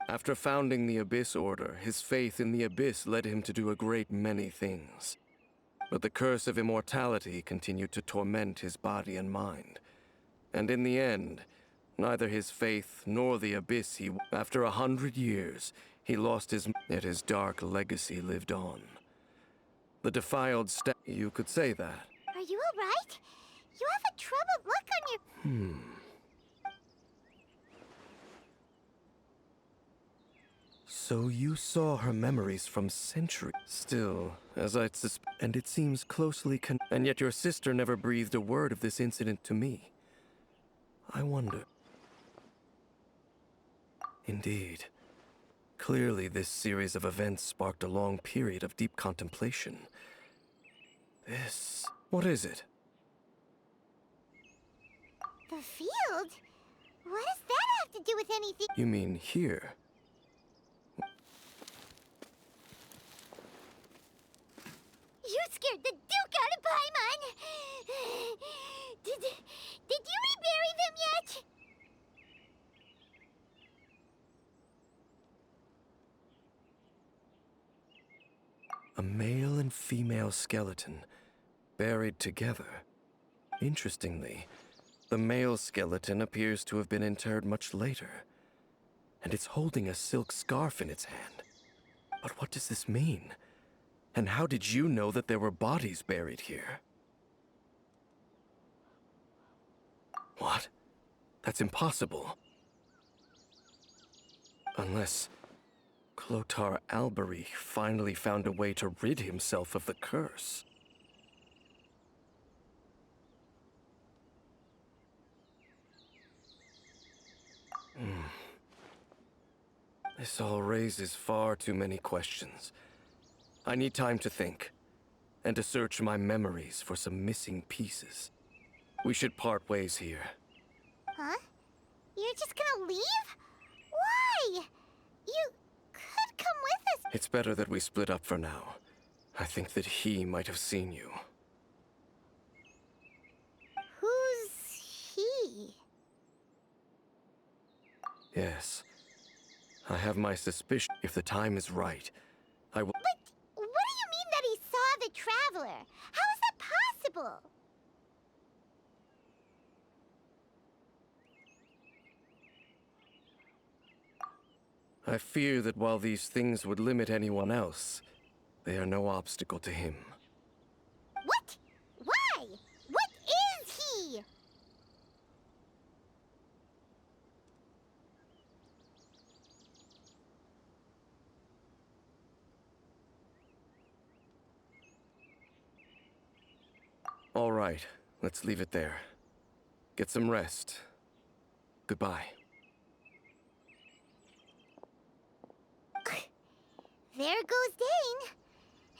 Speaker 6: After founding the Abyss Order, his faith in the Abyss led him to do a great many things. But the curse of immortality continued to torment his body and mind. And in the end, neither his faith nor the Abyss after 100 years, he lost yet his dark legacy lived on. The defiled you could say that.
Speaker 2: Are you alright? You have a troubled look on your...
Speaker 6: So you saw her memories from centuries. Still, as I'd and it seems closely and yet your sister never breathed a word of this incident to me. I wonder. Indeed. Clearly, this series of events sparked a long period of deep contemplation. What is it?
Speaker 2: The field? What does that have to do with anything?
Speaker 6: You mean here?
Speaker 2: You scared the Duke out of Paimon! Did you rebury them yet?
Speaker 6: A male and female skeleton, buried together. Interestingly, the male skeleton appears to have been interred much later, and it's holding a silk scarf in its hand. But what does this mean? And how did you know that there were bodies buried here? What? That's impossible. Unless Clotar Alberich finally found a way to rid himself of the curse. This all raises far too many questions. I need time to think, and to search my memories for some missing pieces. We should part ways here.
Speaker 2: Huh? You're just gonna leave? Why? You could come with us.
Speaker 6: It's better that we split up for now. I think that he might have seen you.
Speaker 2: Who's he?
Speaker 6: Yes. I have my suspicion. If the time is right, I will...
Speaker 2: But what do you mean that he saw the Traveler? How is that possible?
Speaker 6: I fear that while these things would limit anyone else, they are no obstacle to him.
Speaker 2: What? Why? What is he?
Speaker 6: All right, let's leave it there. Get some rest. Goodbye.
Speaker 2: There goes Dane.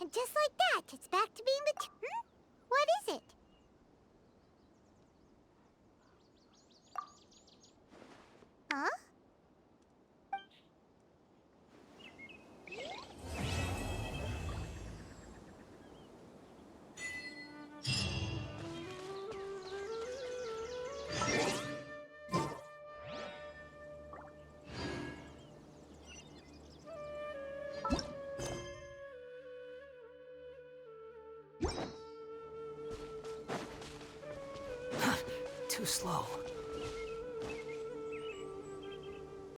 Speaker 2: And just like that, it's back to being the... What is it? Huh?
Speaker 5: Too slow.